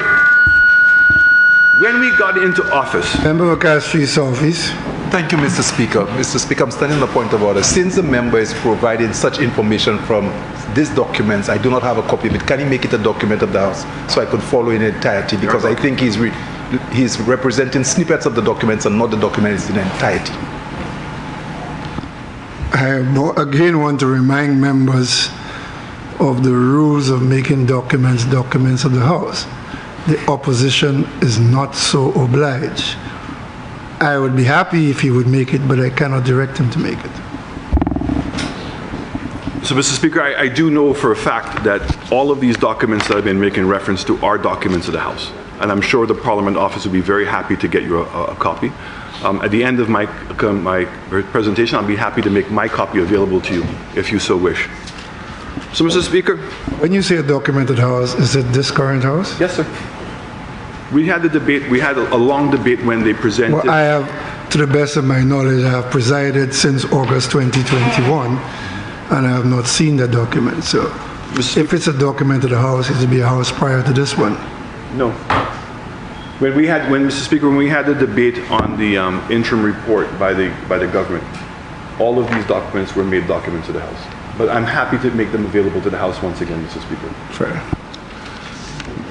[SPEAKER 1] when we got into office...
[SPEAKER 2] Member of Castries Southeast.
[SPEAKER 6] Thank you, Mr. Speaker. Mr. Speaker, I'm standing on the point of order. Since the member is providing such information from these documents, I do not have a copy of it. Can he make it a document of the House so I could follow in entirety? Because I think he's representing snippets of the documents and not the documents in entirety.
[SPEAKER 2] I again want to remind members of the rules of making documents of the House. The opposition is not so obliged. I would be happy if he would make it, but I cannot direct him to make it.
[SPEAKER 1] So, Mr. Speaker, I do know for a fact that all of these documents that I've been making reference to are documents of the House. And I'm sure the Parliament Office will be very happy to get you a copy. At the end of my presentation, I'll be happy to make my copy available to you if you so wish. So, Mr. Speaker.
[SPEAKER 2] When you say a documented House, is it this current House?
[SPEAKER 1] Yes, sir. We had the debate, we had a long debate when they presented.
[SPEAKER 2] Well, I have, to the best of my knowledge, I have presided since August 2021, and I have not seen the document. So if it's a documented House, it should be a House prior to this one.
[SPEAKER 1] No. Mr. Speaker, when we had the debate on the interim report by the government, all of these documents were made documents of the House. But I'm happy to make them available to the House once again, Mr. Speaker.
[SPEAKER 2] Fair.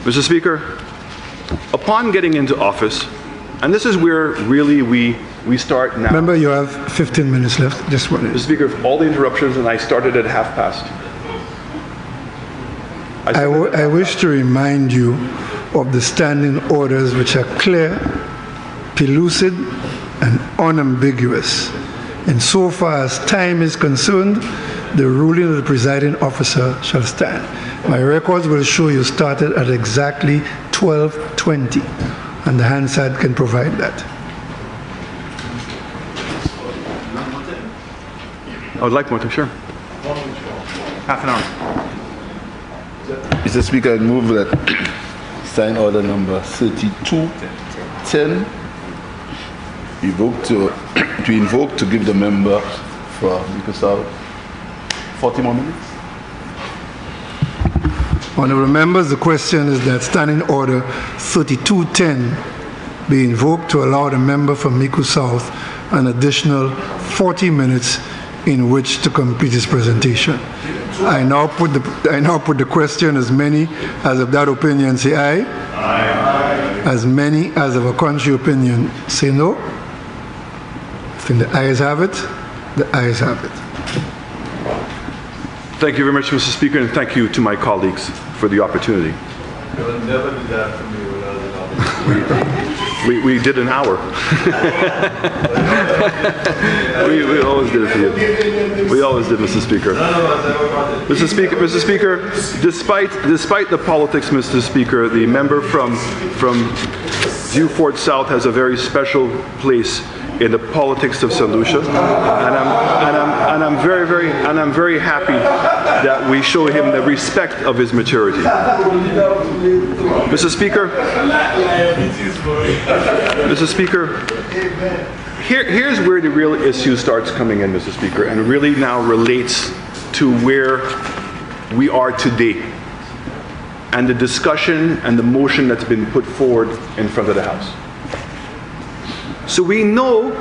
[SPEAKER 1] Mr. Speaker, upon getting into office, and this is where really we start now.
[SPEAKER 2] Remember, you have 15 minutes left. Just one minute.
[SPEAKER 1] Mr. Speaker, all the interruptions, and I started at 1:30.
[SPEAKER 2] I wish to remind you of the standing orders, which are clear, pellucid, and unambiguous. Insofar as time is concerned, the ruling of the presiding officer shall stand. My records will show you started at exactly 12:20, and the Hansard can provide that.
[SPEAKER 1] I would like more to, sure. Half an hour.
[SPEAKER 3] Mr. Speaker, I move that sign order number 3210 invoke to give the member for Microsoft 40 more minutes.
[SPEAKER 2] Honourable members, the question is that standing order 3210 be invoked to allow the member from Mico South an additional 40 minutes in which to complete his presentation. I now put the question. As many as of that opinion say aye. Aye. As many as of a contrary opinion say no. I think the ayes have it. The ayes have it.
[SPEAKER 1] Thank you very much, Mr. Speaker, and thank you to my colleagues for the opportunity.
[SPEAKER 5] You will never do that for me without an opportunity.
[SPEAKER 1] We did an hour. we always did it for you. We always did, Mr. Speaker. Mr. Speaker, despite the politics, Mr. Speaker, the member from Beaufort South has a very special place in the politics of St. Lucia, and I'm very happy that we show him the respect of his maturity. Mr. Speaker, here's where the real issue starts coming in, Mr. Speaker, and really now relates to where we are today and the discussion and the motion that's been put forward in front of the House. So we know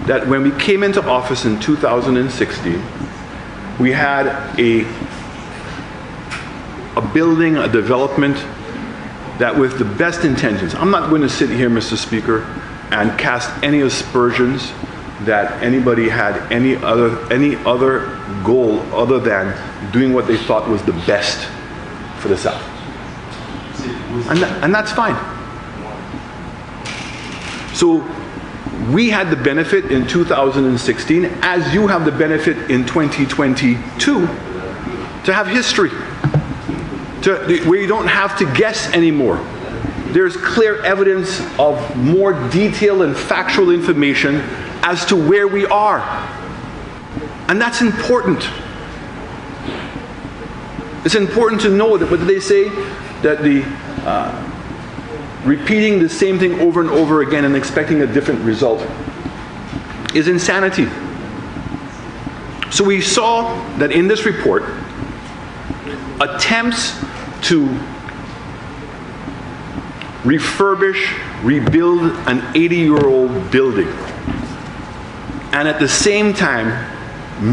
[SPEAKER 1] that when we came into office in 2016, we had a building, a development that with the best intentions, I'm not going to sit here, Mr. Speaker, and cast any aspersions that anybody had any other goal other than doing what they thought was the best for the South. And that's fine. So we had the benefit in 2016, as you have the benefit in 2022, to have history, where you don't have to guess anymore. There's clear evidence of more detailed and factual information as to where we are. And that's important. It's important to know that what they say, that the repeating the same thing over and over again and expecting a different result is insanity. So we saw that in this report, attempts to refurbish, rebuild an 80-year-old building, and at the same time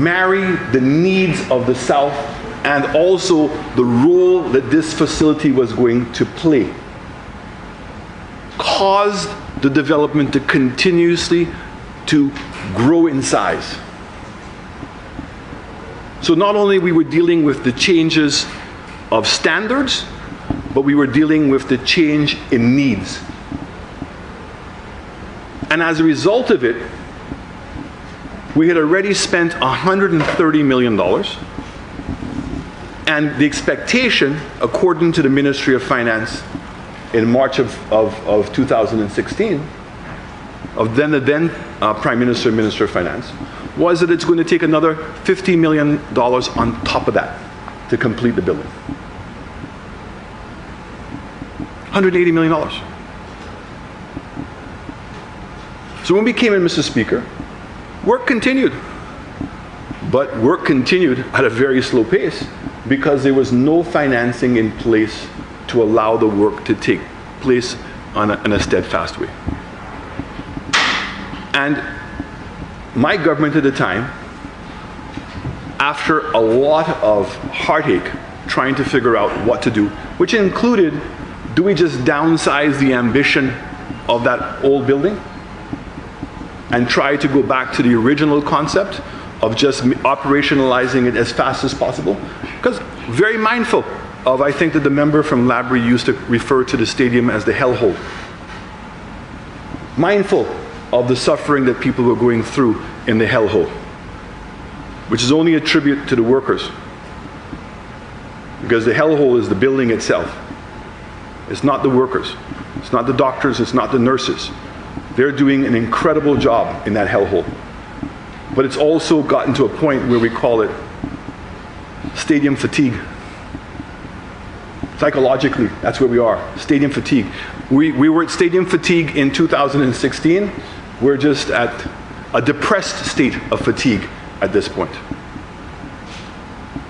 [SPEAKER 1] marry the needs of the South and also the role that this facility was going to play, caused the development to continuously to grow in size. So not only we were dealing with the changes of standards, but we were dealing with the change in needs. And as a result of it, We had already spent $130 million, and the expectation, according to the Ministry of Finance in March of 2016, of the then Prime Minister and Minister of Finance, was that it's going to take another $50 million on top of that to complete the building. $180 million. So when we came in, Mr. Speaker, work continued. But work continued at a very slow pace because there was no financing in place to allow the work to take place in a steadfast way. And my government at the time, after a lot of heartache trying to figure out what to do, which included, do we just downsize the ambition of that old building and try to go back to the original concept of just operationalizing it as fast as possible? Because very mindful of, I think that the member from Labrie used to refer to the stadium as the hellhole. Mindful of the suffering that people were going through in the hellhole, which is only a tribute to the workers. Because the hellhole is the building itself. It's not the workers. It's not the doctors. It's not the nurses. They're doing an incredible job in that hellhole. But it's also gotten to a point where we call it stadium fatigue. Psychologically, that's where we are, stadium fatigue. We were at stadium fatigue in 2016. We're just at a depressed state of fatigue at this point.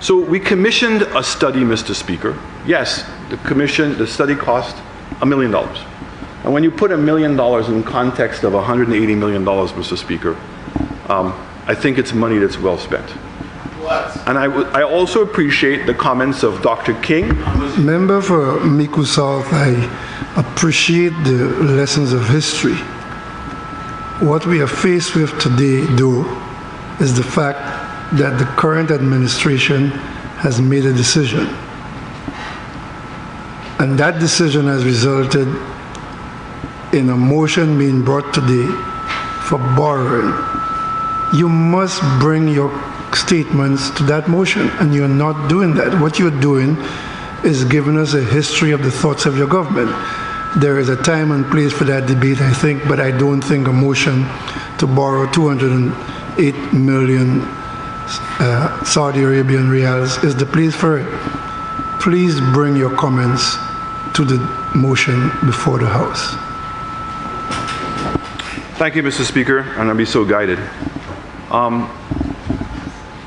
[SPEAKER 1] So we commissioned a study, Mr. Speaker. Yes, the study cost $1 million. And when you put $1 million in context of $180 million, Mr. Speaker, I think it's money that's well spent. What? And I also appreciate the comments of Dr. King.
[SPEAKER 2] Member for Mico South, I appreciate the lessons of history. What we are faced with today, though, is the fact that the current administration has made a decision. And that decision has resulted in a motion being brought today for borrowing. You must bring your statements to that motion, and you're not doing that. What you're doing is giving us a history of the thoughts of your government. There is a time and place for that debate, I think, but I don't think a motion to borrow 208 million Saudi Arabian riyals is the place for it. Please bring your comments to the motion before the House.
[SPEAKER 1] Thank you, Mr. Speaker, and I'll be so guided.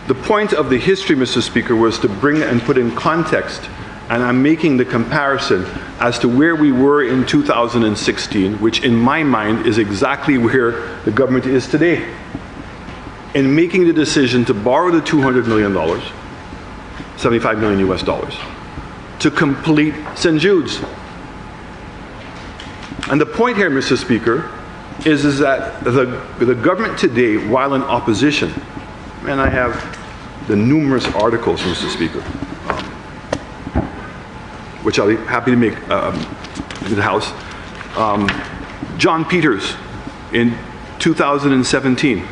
[SPEAKER 1] The point of the history, Mr. Speaker, was to bring and put in context, and I'm making the comparison as to where we were in 2016, which in my mind is exactly where the government is today, in making the decision to borrow the $200 million, $75 million US dollars, to complete St. Jude's. And the point here, Mr. Speaker, is that the government today, while in opposition, and I have the numerous articles, Mr. Speaker, which I'll be happy to make to the House. John Peters in 2017.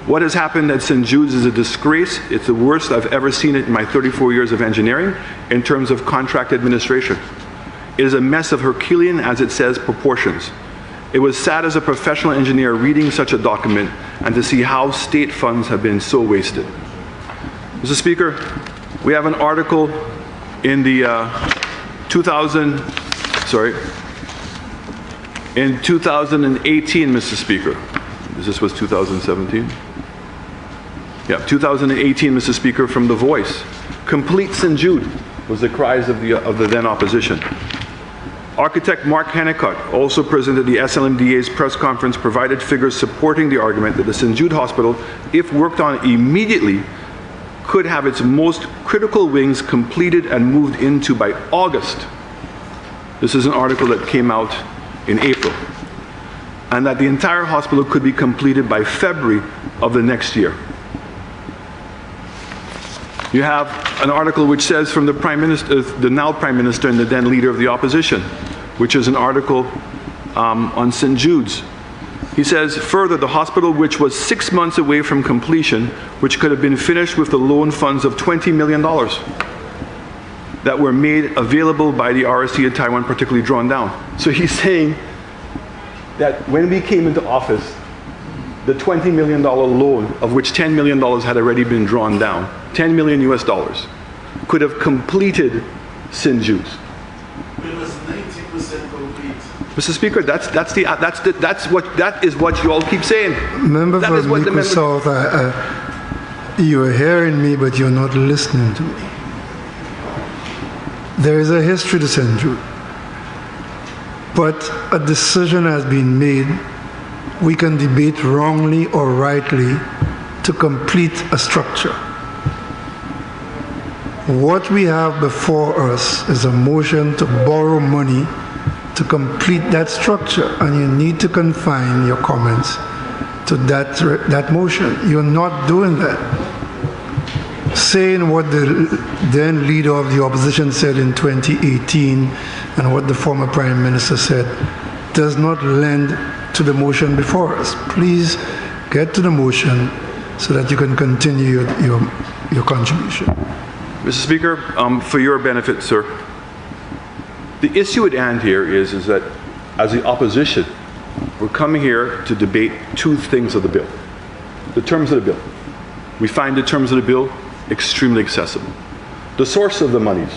[SPEAKER 1] What has happened at St. Jude's is a disgrace. It's the worst I've ever seen it in my 34 years of engineering in terms of contract administration. It is a mess of Herculean, as it says, proportions. It was sad as a professional engineer reading such a document and to see how state funds have been so wasted. Mr. Speaker, we have an article in the in 2018, Mr. Speaker. This was 2017? Yeah, 2018, Mr. Speaker, from The Voice. Complete St. Jude was the cries of the then opposition. Architect Mark Hennicott, also present at the SLMDA's press conference, provided figures supporting the argument that the St. Jude Hospital, if worked on immediately, could have its most critical wings completed and moved into by August. This is an article that came out in April. And that the entire hospital could be completed by February of the next year. You have an article which says from the Prime Minister, the now Prime Minister and the then Leader of the Opposition, which is an article on St. Jude's. He says, further, the hospital, which was 6 months away from completion, which could have been finished with the loan funds of $20 million that were made available by the RSC in Taiwan, particularly drawn down. So he's saying that when we came into office, the $20 million loan, of which $10 million had already been drawn down, 10 million US dollars, could have completed St. Jude's.
[SPEAKER 4] It was 90% complete.
[SPEAKER 1] Mr. Speaker, that is what you all keep saying.
[SPEAKER 2] Member
[SPEAKER 1] That
[SPEAKER 2] for
[SPEAKER 1] is what the
[SPEAKER 2] Mico
[SPEAKER 1] member-
[SPEAKER 2] South, you are hearing me, but you're not listening to me. There is a history to St. Jude, but a decision has been made. We can debate wrongly or rightly to complete a structure. What we have before us is a motion to borrow money to complete that structure, and you need to confine your comments to that motion. You're not doing that. Saying what the then leader of the opposition said in 2018 and what the former prime minister said does not lend to the motion before us. Please get to the motion so that you can continue your contribution.
[SPEAKER 1] Mr. Speaker, for your benefit, sir, the issue at hand here is that as the opposition, we're coming here to debate two things of the bill. The terms of the bill. We find the terms of the bill extremely accessible. The source of the monies,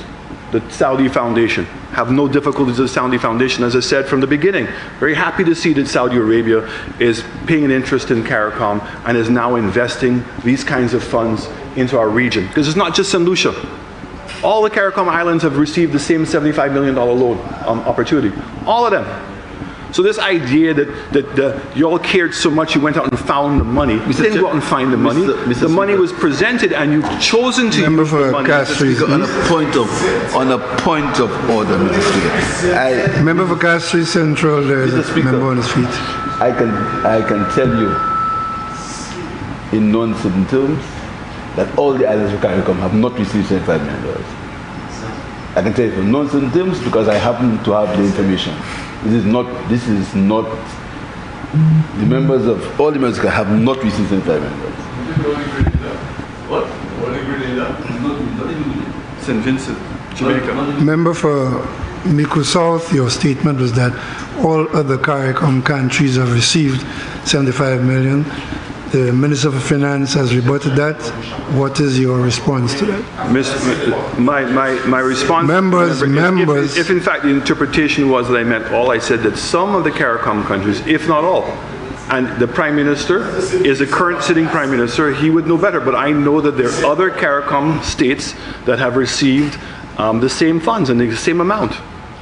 [SPEAKER 1] the Saudi Foundation, have no difficulties with the Saudi Foundation, as I said from the beginning. Very happy to see that Saudi Arabia is paying an interest in CARICOM and is now investing these kinds of funds into our region. Because it's not just St. Lucia. All the CARICOM islands have received the same $75 million loan opportunity. All of them. So this idea that you all cared so much you went out and found the money. You didn't go out and find the money. The money was presented and you've chosen to use the money.
[SPEAKER 3] On a point of order, Mr. Speaker.
[SPEAKER 2] Member for Castries Central, there is a member on his feet.
[SPEAKER 3] I can tell you in non-certain terms that all the islands of CARICOM have not received $75 million. I can tell you in non-certain terms because I happen to have the information. This is not, the members of all the members have not received $75 million.
[SPEAKER 5] What? Only Grenada?
[SPEAKER 1] St. Vincent, Jamaica.
[SPEAKER 2] Member for Mico South, your statement was that all other CARICOM countries have received 75 million. The Minister for Finance has rebutted that. What is your response to that?
[SPEAKER 1] My response,
[SPEAKER 2] Members,
[SPEAKER 1] if in fact the interpretation was that I meant all, I said that some of the CARICOM countries, if not all, and the Prime Minister is the current sitting Prime Minister, he would know better, but I know that there are other CARICOM states that have received the same funds and the same amount.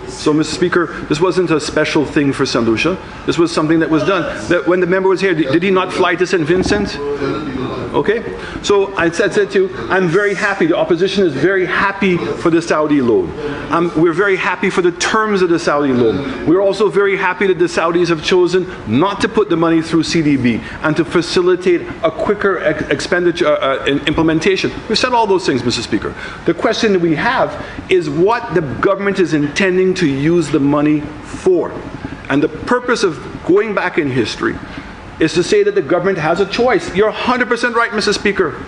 [SPEAKER 1] So, Mr. Speaker, this wasn't a special thing for St. Lucia. This was something that was done. That when the member was here, did he not fly to St. Vincent? Okay. So I said to you, I'm very happy. The opposition is very happy for the Saudi loan. We're very happy for the terms of the Saudi loan. We're also very happy that the Saudis have chosen not to put the money through CDB and to facilitate a quicker expenditure implementation. We've said all those things, Mr. Speaker. The question that we have is what the government is intending to use the money for. And the purpose of going back in history is to say that the government has a choice. You're 100% right, Mr. Speaker.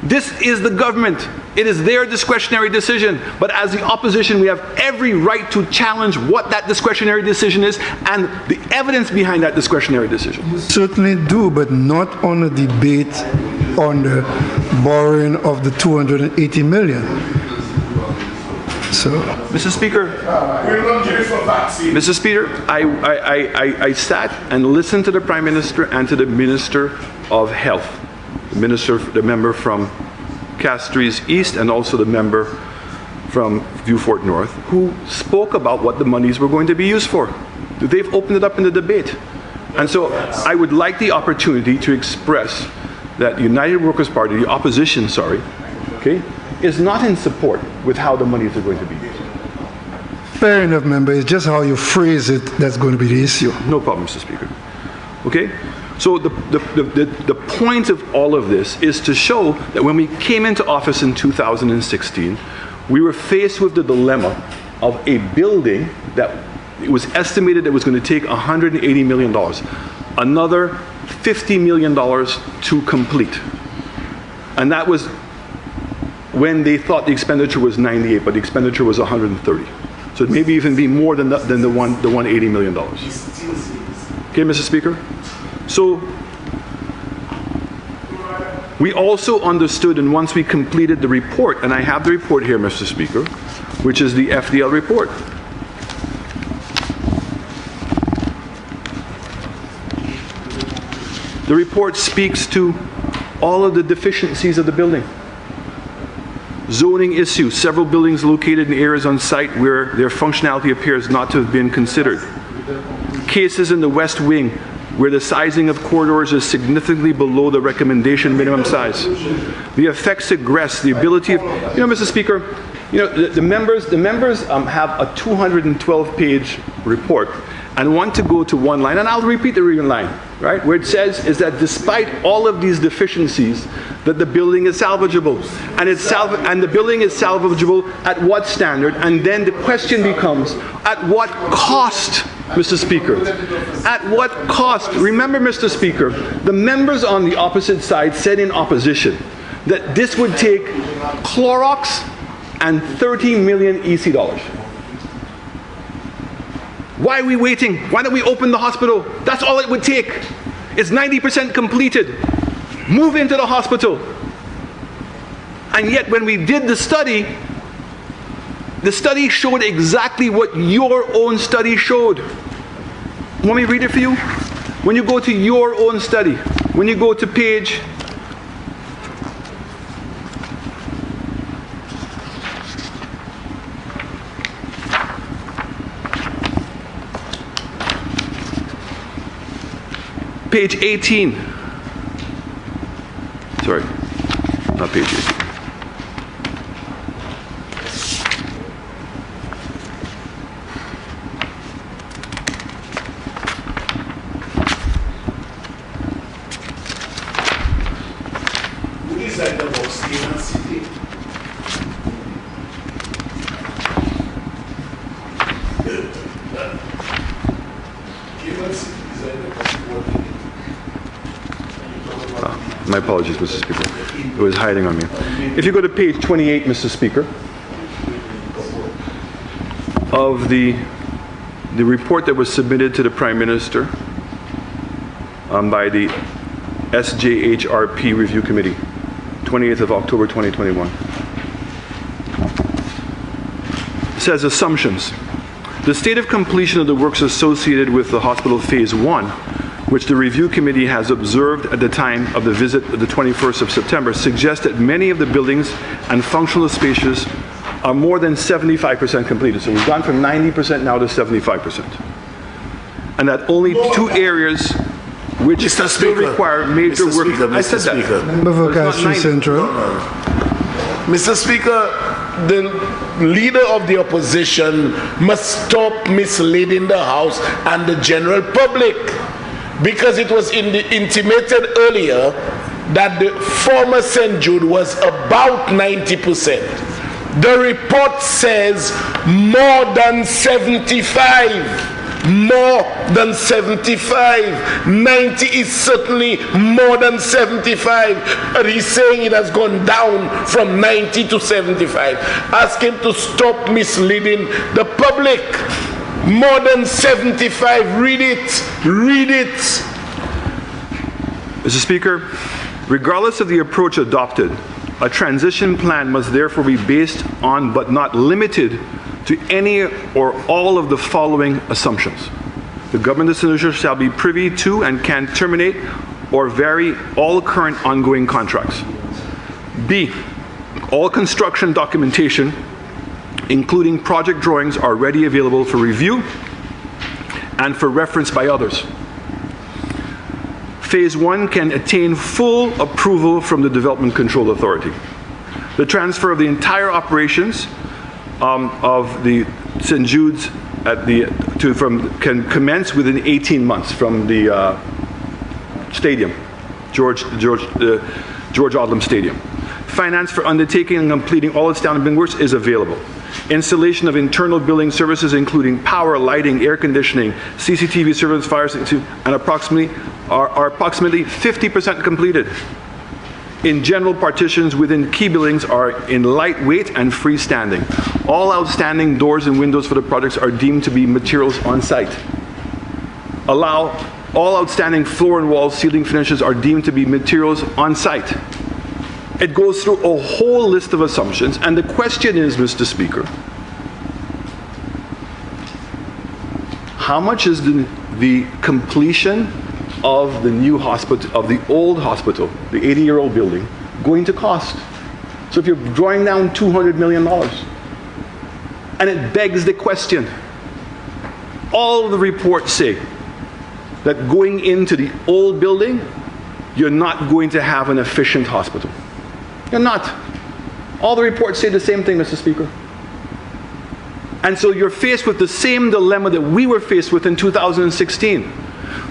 [SPEAKER 1] This is the government. It is their discretionary decision. But as the opposition, we have every right to challenge what that discretionary decision is and the evidence behind that discretionary decision.
[SPEAKER 2] You certainly do, but not on a debate on the borrowing of the 280 million. So,
[SPEAKER 1] Mr. Speaker, Mr. Speaker, I sat and listened to the Prime Minister and to the Minister of Health, the member from Castries East and also the member from Vieux-Fort North, who spoke about what the monies were going to be used for. They've opened it up in the debate. And so I would like the opportunity to express that the United Workers' Party, the opposition, okay, is not in support with how the monies are going to be used.
[SPEAKER 2] Fair enough, member. It's just how you phrase it that's going to be the issue.
[SPEAKER 1] No problem, Mr. Speaker. Okay? So the point of all of this is to show that when we came into office in 2016, we were faced with the dilemma of a building that it was estimated that was going to take $180 million. another $50 million to complete. And that was when they thought the expenditure was 98, but the expenditure was 130. So it may even be more than the $180 million. Okay, Mr. Speaker? So we also understood, and once we completed the report, and I have the report here, Mr. Speaker, which is the FDL report. The report speaks to all of the deficiencies of the building. Zoning issues, several buildings located in areas on site where their functionality appears not to have been considered. Cases in the west wing where the sizing of corridors is significantly below the recommendation minimum size. The effects egress, the ability of, Mr. Speaker, the members have a 212-page report and want to go to one line, and I'll repeat the line, right, where it says is that despite all of these deficiencies, that the building is salvageable, and the building is salvageable at what standard? And then the question becomes, at what cost, Mr. Speaker? At what cost? Remember, Mr. Speaker, the members on the opposite side said in opposition that this would take Clorox and 30 million EC dollars. Why are we waiting? Why don't we open the hospital? That's all it would take. It's 90% completed. Move into the hospital. And yet when we did the study showed exactly what your own study showed. Want me to read it for you? When you go to your own study, when you go to page page 18. Sorry, not page 18. My apologies, Mr. Speaker. It was hiding on me. If you go to page 28, Mr. Speaker, of the report that was submitted to the Prime Minister by the SJHRP Review Committee, 28th of October 2021. It says assumptions. The state of completion of the works associated with the hospital phase 1, which the review committee has observed at the time of the visit of the 21st of September, suggests that many of the buildings and functional spaces are more than 75% completed. So we've gone from 90% now to 75%. And that only two areas which still require major work. I said that.
[SPEAKER 2] Member for Castro Central.
[SPEAKER 4] Mr. Speaker, the leader of the opposition must stop misleading the House and the general public, because it was intimated earlier that the former St. Jude was about 90%. The report says more than 75. More than 75. 90 is certainly more than 75. But he's saying it has gone down from 90 to 75. Ask him to stop misleading the public. More than 75. Read it. Read it.
[SPEAKER 1] Mr. Speaker, regardless of the approach adopted, a transition plan must therefore be based on, but not limited to, any or all of the following assumptions. The government of St. Lucia shall be privy to and can terminate or vary all current ongoing contracts. B, all construction documentation, including project drawings, are ready available for review and for reference by others. Phase 1 can attain full approval from the Development Control Authority. The transfer of the entire operations of the St. Jude's can commence within 18 months from the stadium, George Odlum Stadium. Finance for undertaking and completing all outstanding works is available. installation of internal building services including power, lighting, air conditioning, CCTV surveillance, fire safety, and are approximately 50% completed. In general, partitions within key buildings are in lightweight and freestanding. All outstanding doors and windows for the projects are deemed to be materials on site. All outstanding floor and wall ceiling finishes are deemed to be materials on site. It goes through a whole list of assumptions, and the question is, Mr. Speaker, how much is the completion of the new hospital, of the old hospital, the 80-year-old building, going to cost? So if you're drawing down $200 million, and it begs the question, all the reports say that going into the old building, you're not going to have an efficient hospital. You're not. All the reports say the same thing, Mr. Speaker. And so you're faced with the same dilemma that we were faced with in 2016.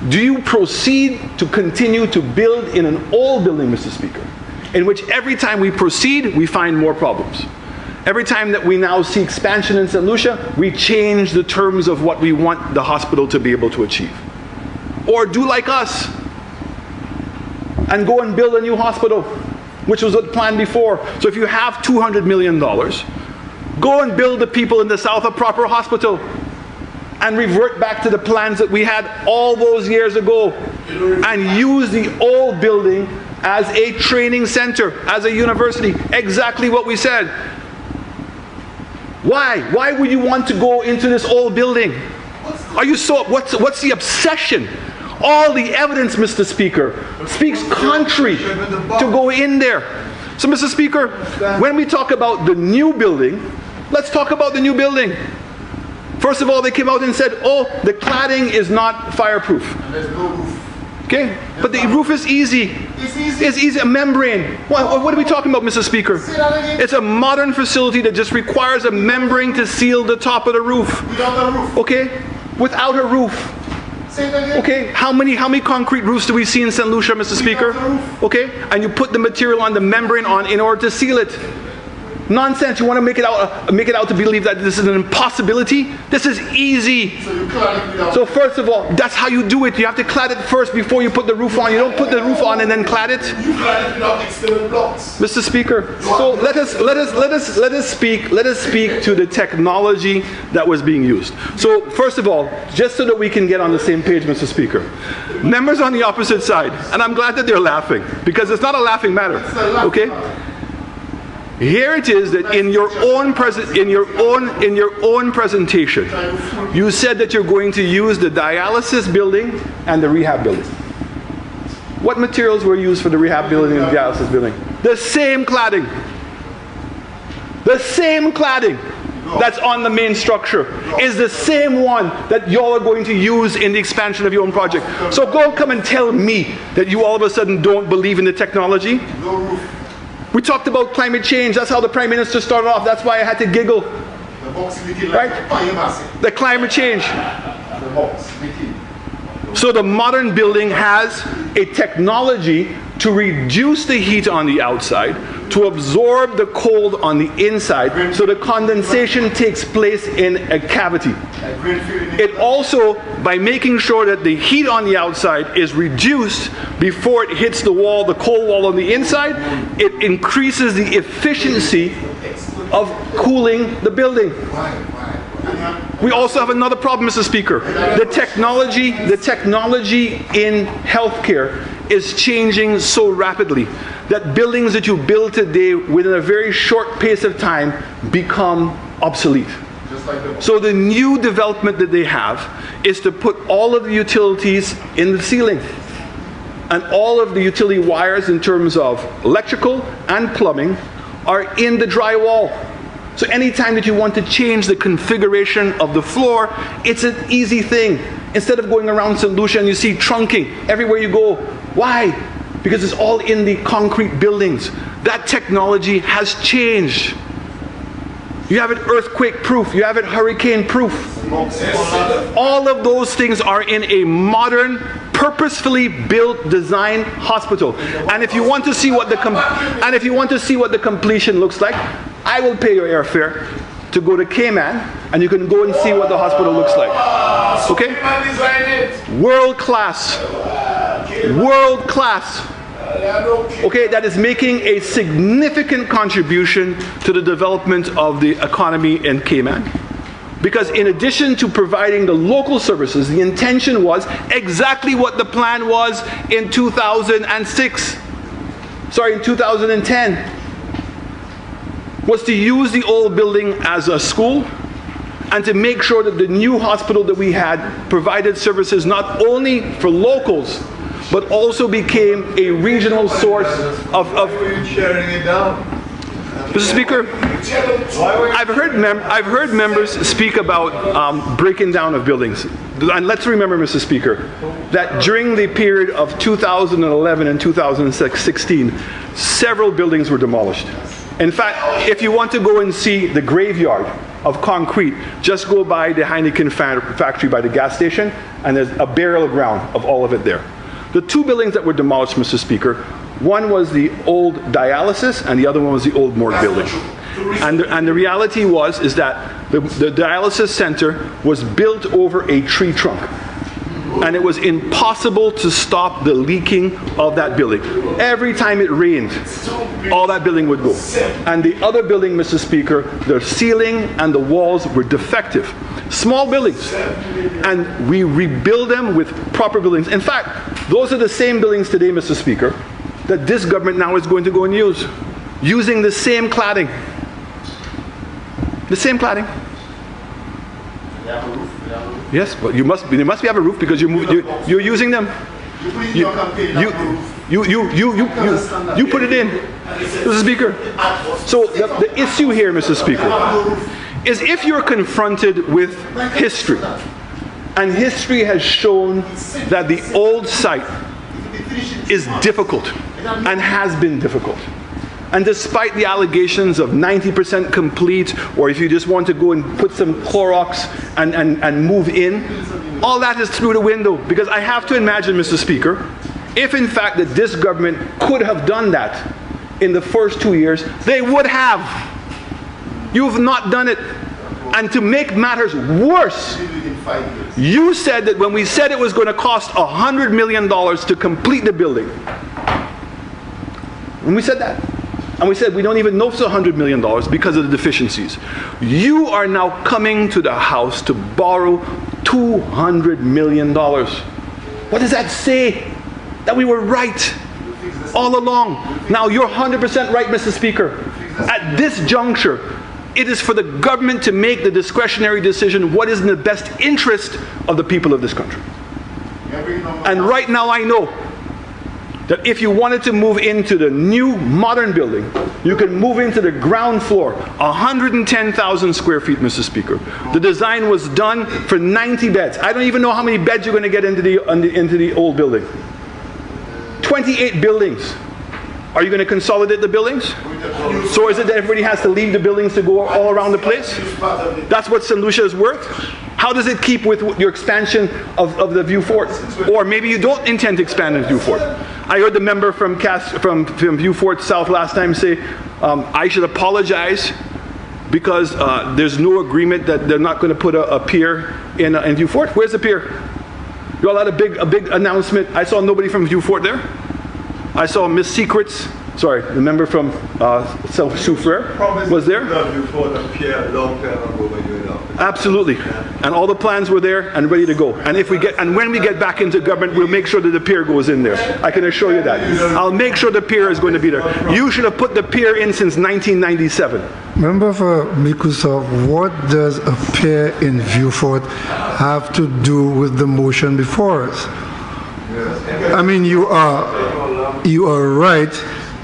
[SPEAKER 1] Do you proceed to continue to build in an old building, Mr. Speaker, in which every time we proceed, we find more problems? Every time that we now see expansion in St. Lucia, we change the terms of what we want the hospital to be able to achieve. Or do like us and go and build a new hospital, which was the plan before. So if you have $200 million, go and build the people in the south a proper hospital and revert back to the plans that we had all those years ago and use the old building as a training center, as a university. Exactly what we said. Why? Why would you want to go into this old building? Are you so, what's the obsession? All the evidence, Mr. Speaker, speaks contrary to go in there. So, Mr. Speaker, when we talk about the new building, let's talk about the new building. First of all, they came out and said, oh, the cladding is not fireproof.
[SPEAKER 5] There's no roof.
[SPEAKER 1] Okay? But the roof is easy.
[SPEAKER 5] It's easy.
[SPEAKER 1] It's easy, a membrane. What are we talking about, Mr. Speaker? It's a modern facility that just requires a membrane to seal the top of the roof.
[SPEAKER 5] Without a roof.
[SPEAKER 1] Okay? Without a roof.
[SPEAKER 5] Say that again.
[SPEAKER 1] Okay, how many concrete roofs do we see in St. Lucia, Mr. Speaker? Okay, and you put the material on, the membrane on, in order to seal it. Nonsense. You want to make it out to believe that this is an impossibility? This is easy.
[SPEAKER 5] So you clad it without.
[SPEAKER 1] So first of all, that's how you do it. You have to clad it first before you put the roof on. You don't put the roof on and then clad it.
[SPEAKER 5] You clad it without external blocks.
[SPEAKER 1] Mr. Speaker, so let us speak to the technology that was being used. So first of all, just so that we can get on the same page, Mr. Speaker, members on the opposite side, and I'm glad that they're laughing because it's not a laughing matter. Okay? Here it is that in your own presentation, you said that you're going to use the dialysis building and the rehab building. What materials were used for the rehab building and the dialysis building? The same cladding. The same cladding that's on the main structure is the same one that y'all are going to use in the expansion of your own project. So don't come and tell me that you all of a sudden don't believe in the technology.
[SPEAKER 5] No roof.
[SPEAKER 1] We talked about climate change. That's how the Prime Minister started off. That's why I had to giggle.
[SPEAKER 5] The box leaking
[SPEAKER 1] Right?
[SPEAKER 5] like fire massive.
[SPEAKER 1] The climate change.
[SPEAKER 5] The box leaking.
[SPEAKER 1] So the modern building has a technology to reduce the heat on the outside, to absorb the cold on the inside, so the condensation takes place in a cavity. It also, by making sure that the heat on the outside is reduced before it hits the wall, the cold wall on the inside, it increases the efficiency of cooling the building. We also have another problem, Mr. Speaker. The technology in healthcare is changing so rapidly that buildings that you build today within a very short pace of time become obsolete. So the new development that they have is to put all of the utilities in the ceiling. And all of the utility wires in terms of electrical and plumbing are in the drywall. So anytime that you want to change the configuration of the floor, it's an easy thing. Instead of going around St. Lucia and you see trunking everywhere you go. Why? Because it's all in the concrete buildings. That technology has changed. You have it earthquake proof. You have it hurricane proof. All of those things are in a modern, purposefully built, designed hospital. And if you want to see what the completion looks like, I will pay your airfare to go to Cayman, and you can go and see what the hospital looks like. Okay? World class. World class. Okay, that is making a significant contribution to the development of the economy in Cayman. Because in addition to providing the local services, the intention was exactly what the plan was in 2006. Sorry, in 2010. Was to use the old building as a school and to make sure that the new hospital that we had provided services not only for locals, but also became a regional source of
[SPEAKER 5] sharing it down.
[SPEAKER 1] Mr. Speaker, I've heard members speak about breaking down of buildings. And let's remember, Mr. Speaker, that during the period of 2011 and 2016, several buildings were demolished. In fact, if you want to go and see the graveyard of concrete, just go by the Heineken factory by the gas station, and there's a burial ground of all of it there. The two buildings that were demolished, Mr. Speaker, one was the old dialysis and the other one was the old morgue building. And the reality is that the dialysis center was built over a tree trunk. And it was impossible to stop the leaking of that building. Every time it rained, all that building would go. And the other building, Mr. Speaker, the ceiling and the walls were defective. Small buildings. And we rebuild them with proper buildings. In fact, those are the same buildings today, Mr. Speaker, that this government now is going to go and use. Using the same cladding. The same cladding. Yes, but you must have a roof because you're using them. You put it in, Mr. Speaker. So the issue here, Mr. Speaker, is if you're confronted with history, and history has shown that the old site is difficult and has been difficult. And despite the allegations of 90% complete, or if you just want to go and put some Clorox and move in, all that is through the window. Because I have to imagine, Mr. Speaker, if in fact that this government could have done that in the first 2 years, they would have. You've not done it. And to make matters worse, you said that when we said it was going to cost $100 million to complete the building, when we said that, and we said we don't even know if it's $100 million because of the deficiencies. You are now coming to the House to borrow $200 million. What does that say? That we were right all along. Now you're 100% right, Mr. Speaker. At this juncture, it is for the government to make the discretionary decision what is in the best interest of the people of this country. And right now I know that if you wanted to move into the new modern building, you can move into the ground floor, 110,000 square feet, Mr. Speaker. The design was done for 90 beds. I don't even know how many beds you're going to get into the old building. 28 buildings. Are you going to consolidate the buildings? So is it that everybody has to leave the buildings to go all around the place? That's what St. Lucia is worth? How does it keep with your expansion of the View Fort? Or maybe you don't intend to expand the View Fort. I heard the member from View Fort South last time say, I should apologize because there's no agreement that they're not going to put a pier in View Fort. Where's the pier? You all had a big announcement. I saw nobody from View Fort there. I saw Miss Secrets, sorry, the member from Soufriere was there. Absolutely, and all the plans were there and ready to go. And when we get back into government, we'll make sure that the pier goes in there. I can assure you that. I'll make sure the pier is going to be there. You should have put the pier in since 1997.
[SPEAKER 2] Member for Mikusov, what does a pier in View Fort have to do with the motion before us? I mean, you are right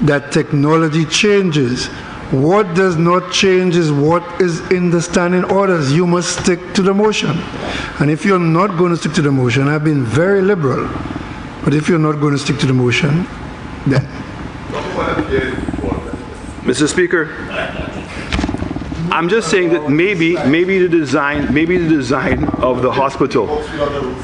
[SPEAKER 2] that technology changes. What does not change is what is in the standing orders. You must stick to the motion. And if you're not going to stick to the motion, I've been very liberal, but if you're not going to stick to the motion, then.
[SPEAKER 1] Mr. Speaker, I'm just saying that maybe the design of the hospital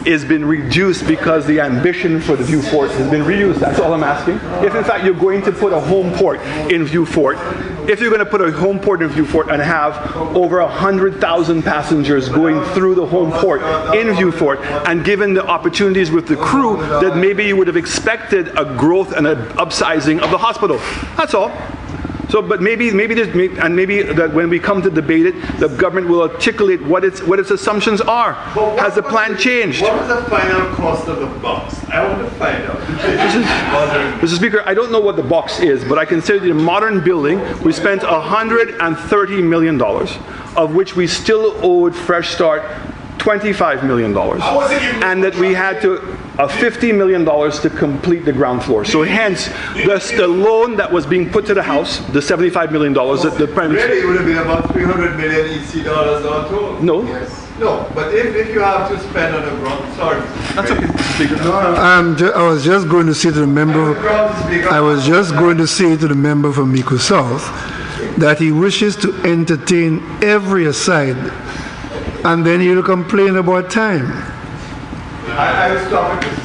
[SPEAKER 1] has been reduced because the ambition for the View Fort has been reduced. That's all I'm asking. If in fact you're going to put a home port in View Fort, if you're going to put a home port in Viewport and have over 100,000 passengers going through the home port in Viewport, and given the opportunities with the crew, that maybe you would have expected a growth and an upsizing of the hospital. That's all. So, but maybe that when we come to debate it, the government will articulate what its assumptions are. Has the plan changed?
[SPEAKER 5] What was the final cost of the box? I want to find out.
[SPEAKER 1] Mr. Speaker, I don't know what the box is, but I can say that in a modern building, we spent $130 million, of which we still owed Fresh Start $25 million, and that we had to $50 million to complete the ground floor. So hence, the loan that was being put to the house, the $75 million that the Prime Minister...
[SPEAKER 5] Really, it would have been about 300 million EC dollars all total.
[SPEAKER 1] No.
[SPEAKER 5] Yes. No, but if you have to spend on the ground, sorry.
[SPEAKER 1] That's okay, Mr. Speaker.
[SPEAKER 2] I was just going to say to the member, from Mico South that he wishes to entertain every aside, and then he'll complain about time.
[SPEAKER 5] I will stop it, Mr.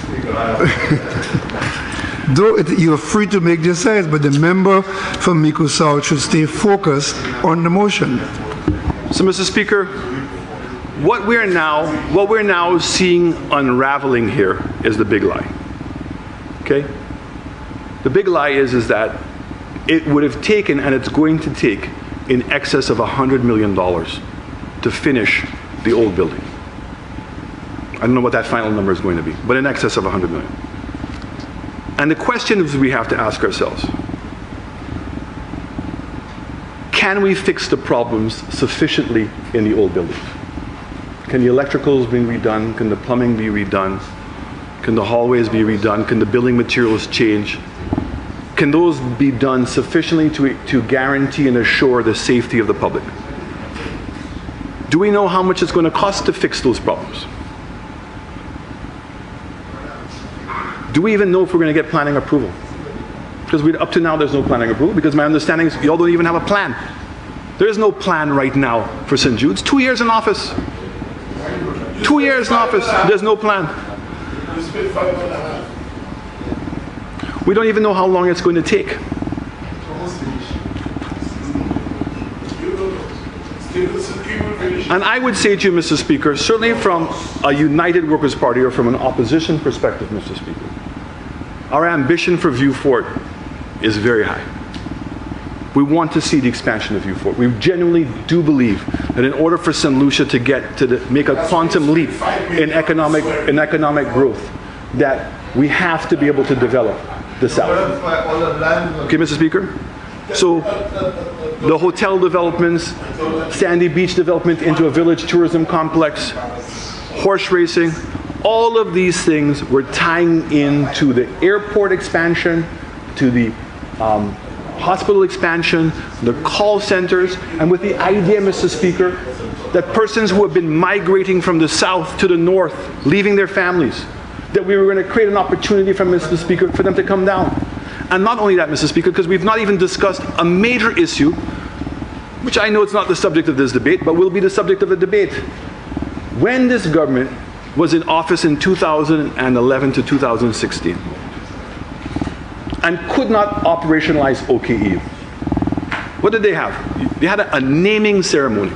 [SPEAKER 5] Speaker.
[SPEAKER 2] Though you're free to make the asides, but the member from Mico South should stay focused on the motion.
[SPEAKER 1] So, Mr. Speaker, what we're now seeing unraveling here is the big lie. Okay? The big lie is that it would have taken, and it's going to take, in excess of $100 million to finish the old building. I don't know what that final number is going to be, but in excess of $100 million. And the questions we have to ask ourselves: can we fix the problems sufficiently in the old building? Can the electricals be redone? Can the plumbing be redone? Can the hallways be redone? Can the building materials change? Can those be done sufficiently to guarantee and assure the safety of the public? Do we know how much it's going to cost to fix those problems? Do we even know if we're going to get planning approval? Because up to now there's no planning approval, because my understanding is y'all don't even have a plan. There is no plan right now for St. Jude's. 2 years in office. 2 years in office, there's no plan. We don't even know how long it's going to take. And I would say to you, Mr. Speaker, certainly from a United Workers' Party or from an opposition perspective, Mr. Speaker, our ambition for Viewport is very high. We want to see the expansion of Viewport. We genuinely do believe that in order for St. Lucia to make a quantum leap in economic growth, that we have to be able to develop the South. Okay, Mr. Speaker? So the hotel developments, Sandy Beach development into a village tourism complex, horse racing, all of these things we're tying into the airport expansion, to the hospital expansion, the call centers, and with the idea, Mr. Speaker, that persons who have been migrating from the south to the north, leaving their families, that we were going to create an opportunity for Mr. Speaker for them to come down. And not only that, Mr. Speaker, because we've not even discussed a major issue, which I know it's not the subject of this debate, but will be the subject of the debate. When this government was in office in 2011 to 2016, and could not operationalize OKE, what did they have? They had a naming ceremony.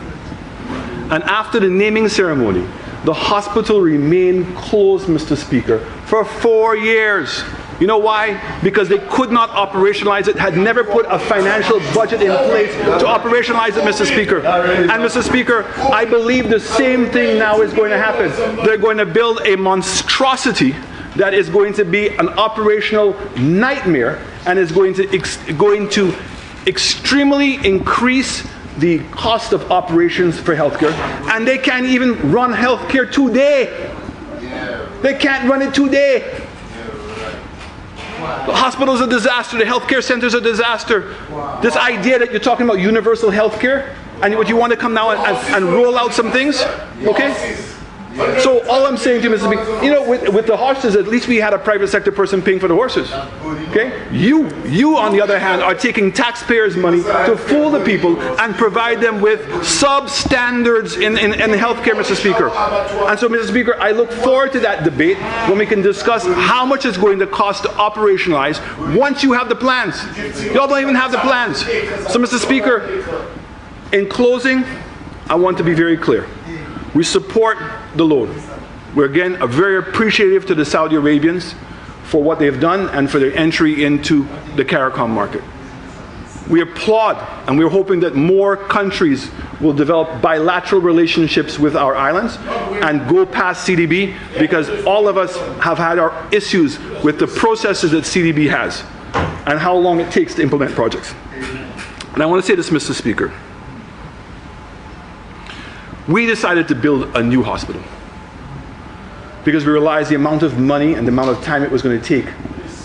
[SPEAKER 1] And after the naming ceremony, the hospital remained closed, Mr. Speaker, for 4 years. You know why? Because they could not operationalize it, had never put a financial budget in place to operationalize it, Mr. Speaker. And Mr. Speaker, I believe the same thing now is going to happen. They're going to build a monstrosity that is going to be an operational nightmare and is going to extremely increase the cost of operations for healthcare. And they can't even run healthcare today. They can't run it today. The hospital's a disaster. The healthcare center's a disaster. This idea that you're talking about universal healthcare and what you want to come now and roll out some things, okay? So all I'm saying to you, Mr. Speaker, you know, with the horses, at least we had a private sector person paying for the horses. Okay? You on the other hand, are taking taxpayers' money to fool the people and provide them with substandards in healthcare, Mr. Speaker. And so, Mr. Speaker, I look forward to that debate when we can discuss how much it's going to cost to operationalize once you have the plans. Y'all don't even have the plans. So, Mr. Speaker, in closing, I want to be very clear. We support the loan. We're again very appreciative to the Saudi Arabians for what they've done and for their entry into the CARICOM market. We applaud, and we're hoping that more countries will develop bilateral relationships with our islands and go past CDB, because all of us have had our issues with the processes that CDB has and how long it takes to implement projects. And I want to say this, Mr. Speaker. We decided to build a new hospital because we realized the amount of money and the amount of time it was going to take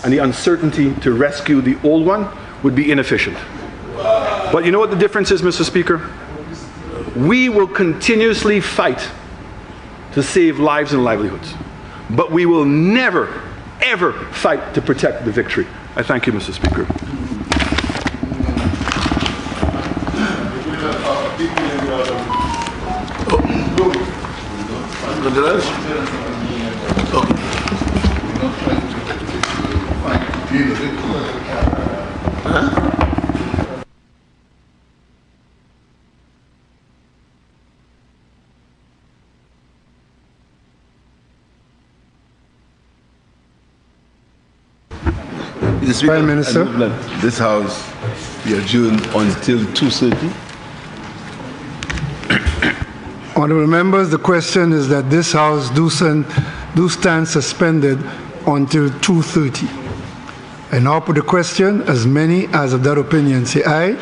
[SPEAKER 1] and the uncertainty to rescue the old one would be inefficient. But you know what the difference is, Mr. Speaker? We will continuously fight to save lives and livelihoods, but we will never, ever fight to protect the victory. I thank you, Mr. Speaker.
[SPEAKER 3] Prime
[SPEAKER 2] Minister.
[SPEAKER 3] This House be adjourned until 2:30.
[SPEAKER 2] Honourable members, the question is that this House do stand suspended until 2:30. I now put the question. As many as of that opinion say aye.